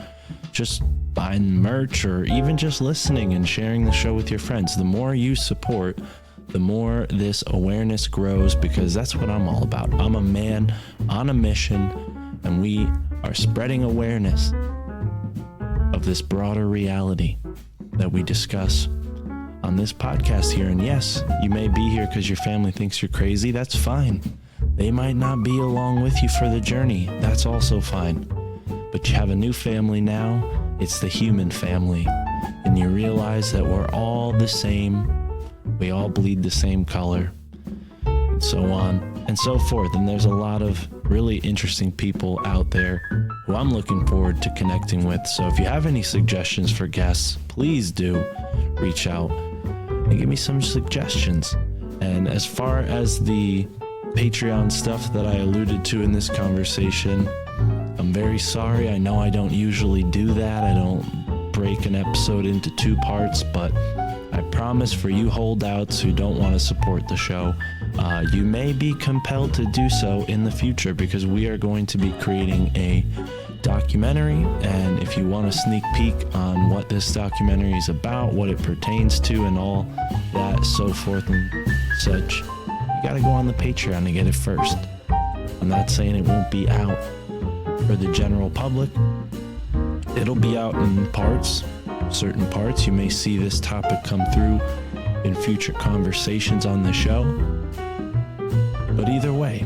just buying merch, or even just listening and sharing the show with your friends, the more you support, the more this awareness grows, because that's what I'm all about. I'm a man on a mission, and we are spreading awareness of this broader reality that we discuss on this podcast here. And yes, you may be here because your family thinks you're crazy. That's fine. They might not be along with you for the journey. That's also fine. But you have a new family now. It's the human family. And you realize that we're all the same. We all bleed the same color. And so on and so forth. And there's a lot of really interesting people out there who I'm looking forward to connecting with. So if you have any suggestions for guests, please do reach out and give me some suggestions. And as far as the Patreon stuff that I alluded to in this conversation, I'm very sorry. I know I don't usually do that. I don't break an episode into 2 parts, but I promise for you holdouts who don't want to support the show, you may be compelled to do so in the future, because we are going to be creating a documentary. And if you want a sneak peek on what this documentary is about, what it pertains to, and all that, so forth and such, you got to go on the Patreon to get it first. I'm not saying it won't be out for the general public. It'll be out in parts, certain parts. You may see this topic come through in future conversations on the show. But either way,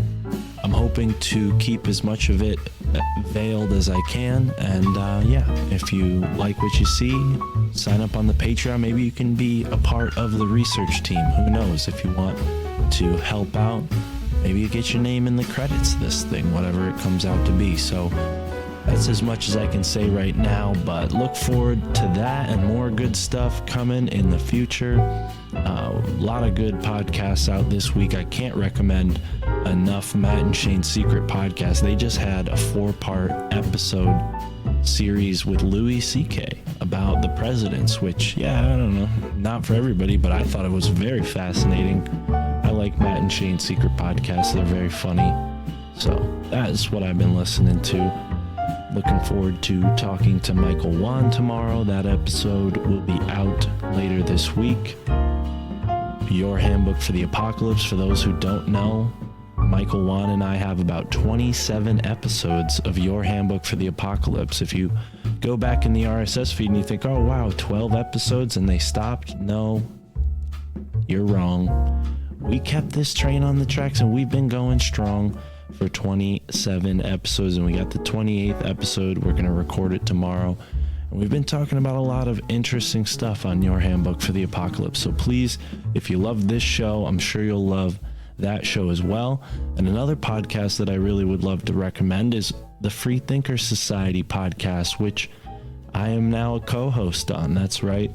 I'm hoping to keep as much of it veiled as I can. And yeah, if you like what you see, sign up on the Patreon. Maybe you can be a part of the research team. Who knows? If you want to help out, maybe you get your name in the credits of this thing, whatever it comes out to be. So that's as much as I can say right now, but look forward to that and more good stuff coming in the future. A lot of good podcasts out this week. I can't recommend enough Matt and Shane's Secret Podcast. They just had a 4-part episode series with Louis C.K. about the presidents, which, I don't know, not for everybody, but I thought it was very fascinating. I like Matt and Shane's Secret Podcast. They're very funny. So that is what I've been listening to. Looking forward to talking to Michael Wan tomorrow. That episode will be out later this week. Your Handbook for the Apocalypse. For those who don't know, Michael Wan and I have about 27 episodes of Your Handbook for the Apocalypse. If you go back in the RSS feed and you think, oh wow, 12 episodes and they stopped, no, you're wrong. We kept this train on the tracks and we've been going strong for 27 episodes, and we got the 28th episode. We're going to record it tomorrow. And we've been talking about a lot of interesting stuff on Your Handbook for the Apocalypse. So please, if you love this show, I'm sure you'll love that show as well. And another podcast that I really would love to recommend is the Freethinker Society podcast, which I am now a co-host on. That's right.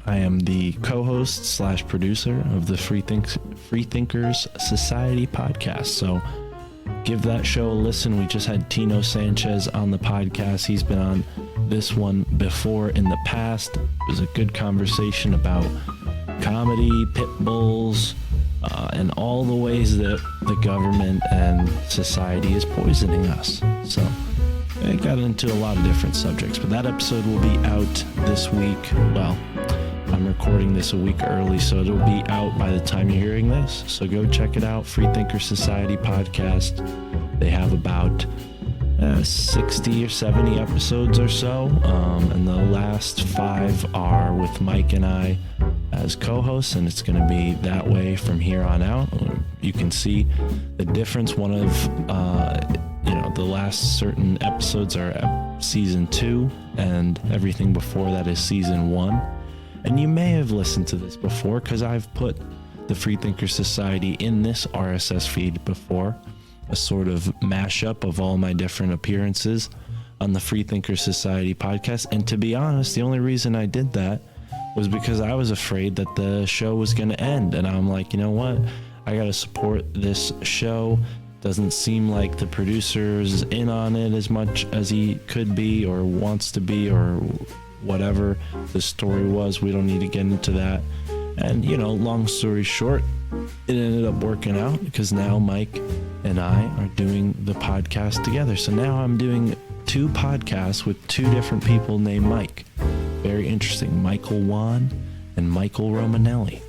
I am the co-host / producer of the Freethinkers Society podcast. So give that show a listen. We just had Tino Sanchez on the podcast. He's been on this one before in the past. It was a good conversation about comedy, pit bulls, and all the ways that the government and society is poisoning us. So it got into a lot of different subjects, but that episode will be out this week. Well, I'm recording this a week early, so it'll be out by the time you're hearing this. So go check it out, Freethinker Society podcast. They have about 60 or 70 episodes or so, and the last 5 are with Mike and I as co-hosts, and it's going to be that way from here on out. You can see the difference. One of the last certain episodes are season 2, and everything before that is season 1. And you may have listened to this before because I've put the Freethinker Society in this RSS feed before, a sort of mashup of all my different appearances on the Freethinker Society podcast. And to be honest, the only reason I did that was because I was afraid that the show was going to end. And I'm like, you know what? I got to support this show. Doesn't seem like the producer's in on it as much as he could be or wants to be, or whatever the story was. We don't need to get into that. And, long story short, it ended up working out because now Mike and I are doing the podcast together. So now I'm doing 2 podcasts with 2 different people named Mike. Very interesting. Michael Wan and Michael Romanelli.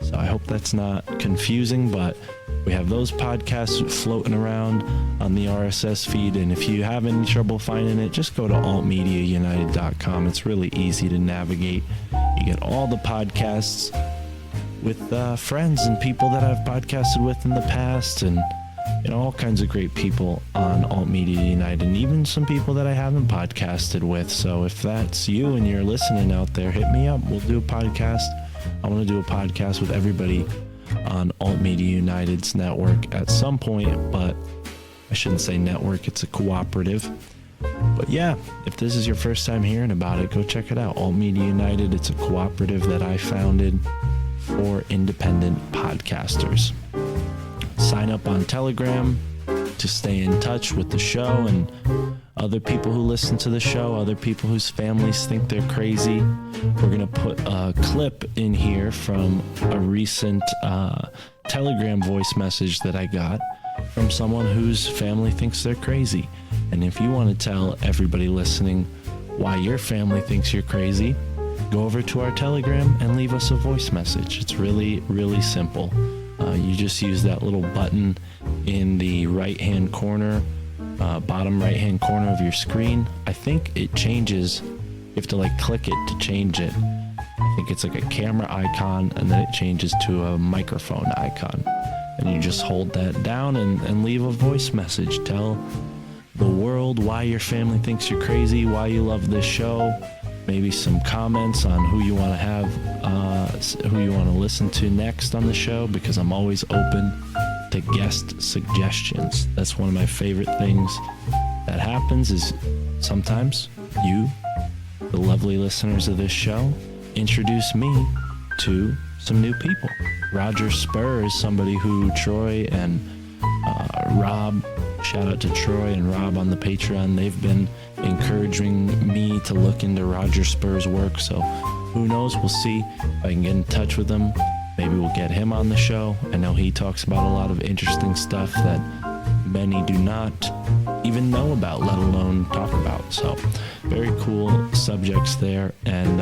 So I hope that's not confusing, but we have those podcasts floating around on the RSS feed. And if you have any trouble finding it, just go to altmediaunited.com. It's really easy to navigate. You get all the podcasts with friends and people that I've podcasted with in the past, and all kinds of great people on Alt Media United, and even some people that I haven't podcasted with. So if that's you and you're listening out there, hit me up. We'll do a podcast. I want to do a podcast with everybody on Alt Media United's network at some point, but I shouldn't say network, it's a cooperative. But yeah, if this is your first time hearing about it, go check it out. Alt Media United, it's a cooperative that I founded for independent podcasters. Sign up on Telegram to stay in touch with the show and other people who listen to the show, other people whose families think they're crazy. We're going to put a clip in here from a recent Telegram voice message that I got from someone whose family thinks they're crazy. And if you want to tell everybody listening why your family thinks you're crazy, go over to our Telegram and leave us a voice message. It's really, really simple. You just use that little button in the right-hand corner, bottom right-hand corner of your screen. I think it changes. You have to click it to change it. I think it's like a camera icon, and then it changes to a microphone icon. And you just hold that down and leave a voice message. Tell the world why your family thinks you're crazy, why you love this show, maybe some comments on who you want to have, who you want to listen to next on the show, because I'm always open to guest suggestions. That's one of my favorite things that happens, is sometimes you, the lovely listeners of this show, introduce me to some new people. Roger Spur is somebody who Troy and Rob Shout out to Troy and Rob on the Patreon. They've been encouraging me to look into Roger Spur's work, so who knows? We'll see if I can get in touch with him. Maybe we'll get him on the show. I know he talks about a lot of interesting stuff that many do not even know about, let alone talk about. So very cool subjects there. And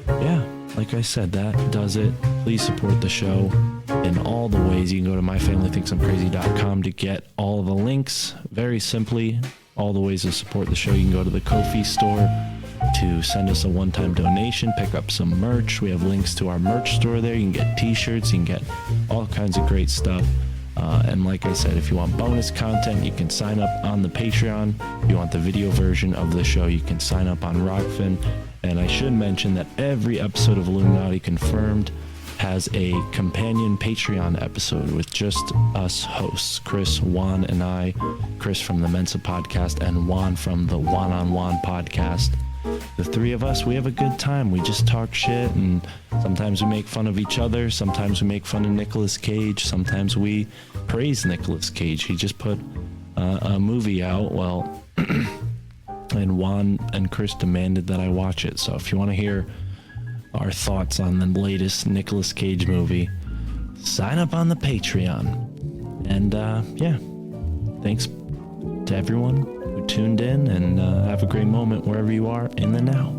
yeah, like I said, that does it. Please support the show in all the ways. You can go to myfamilythinksimcrazy.com to get all the links. Very simply, all the ways to support the show. You can go to the Ko-fi store to send us a one-time donation, pick up some merch. We have links to our merch store there. You can get t-shirts, you can get all kinds of great stuff. And like I said, if you want bonus content, you can sign up on the Patreon. If you want the video version of the show, you can sign up on Rockfin. And I should mention that every episode of Illuminati Confirmed has a companion Patreon episode with just us hosts, Chris, Juan, and I. Chris from the Mensa podcast and Juan from the Juan on Juan podcast. The three of us, we have a good time. We just talk shit, and sometimes we make fun of each other. Sometimes we make fun of Nicolas Cage. Sometimes we praise Nicolas Cage. He just put a movie out, well, and Juan and Chris demanded that I watch it. So if you want to hear our thoughts on the latest Nicolas Cage movie, sign up on the Patreon. And yeah, thanks to everyone who tuned in, and have a great moment wherever you are in the now.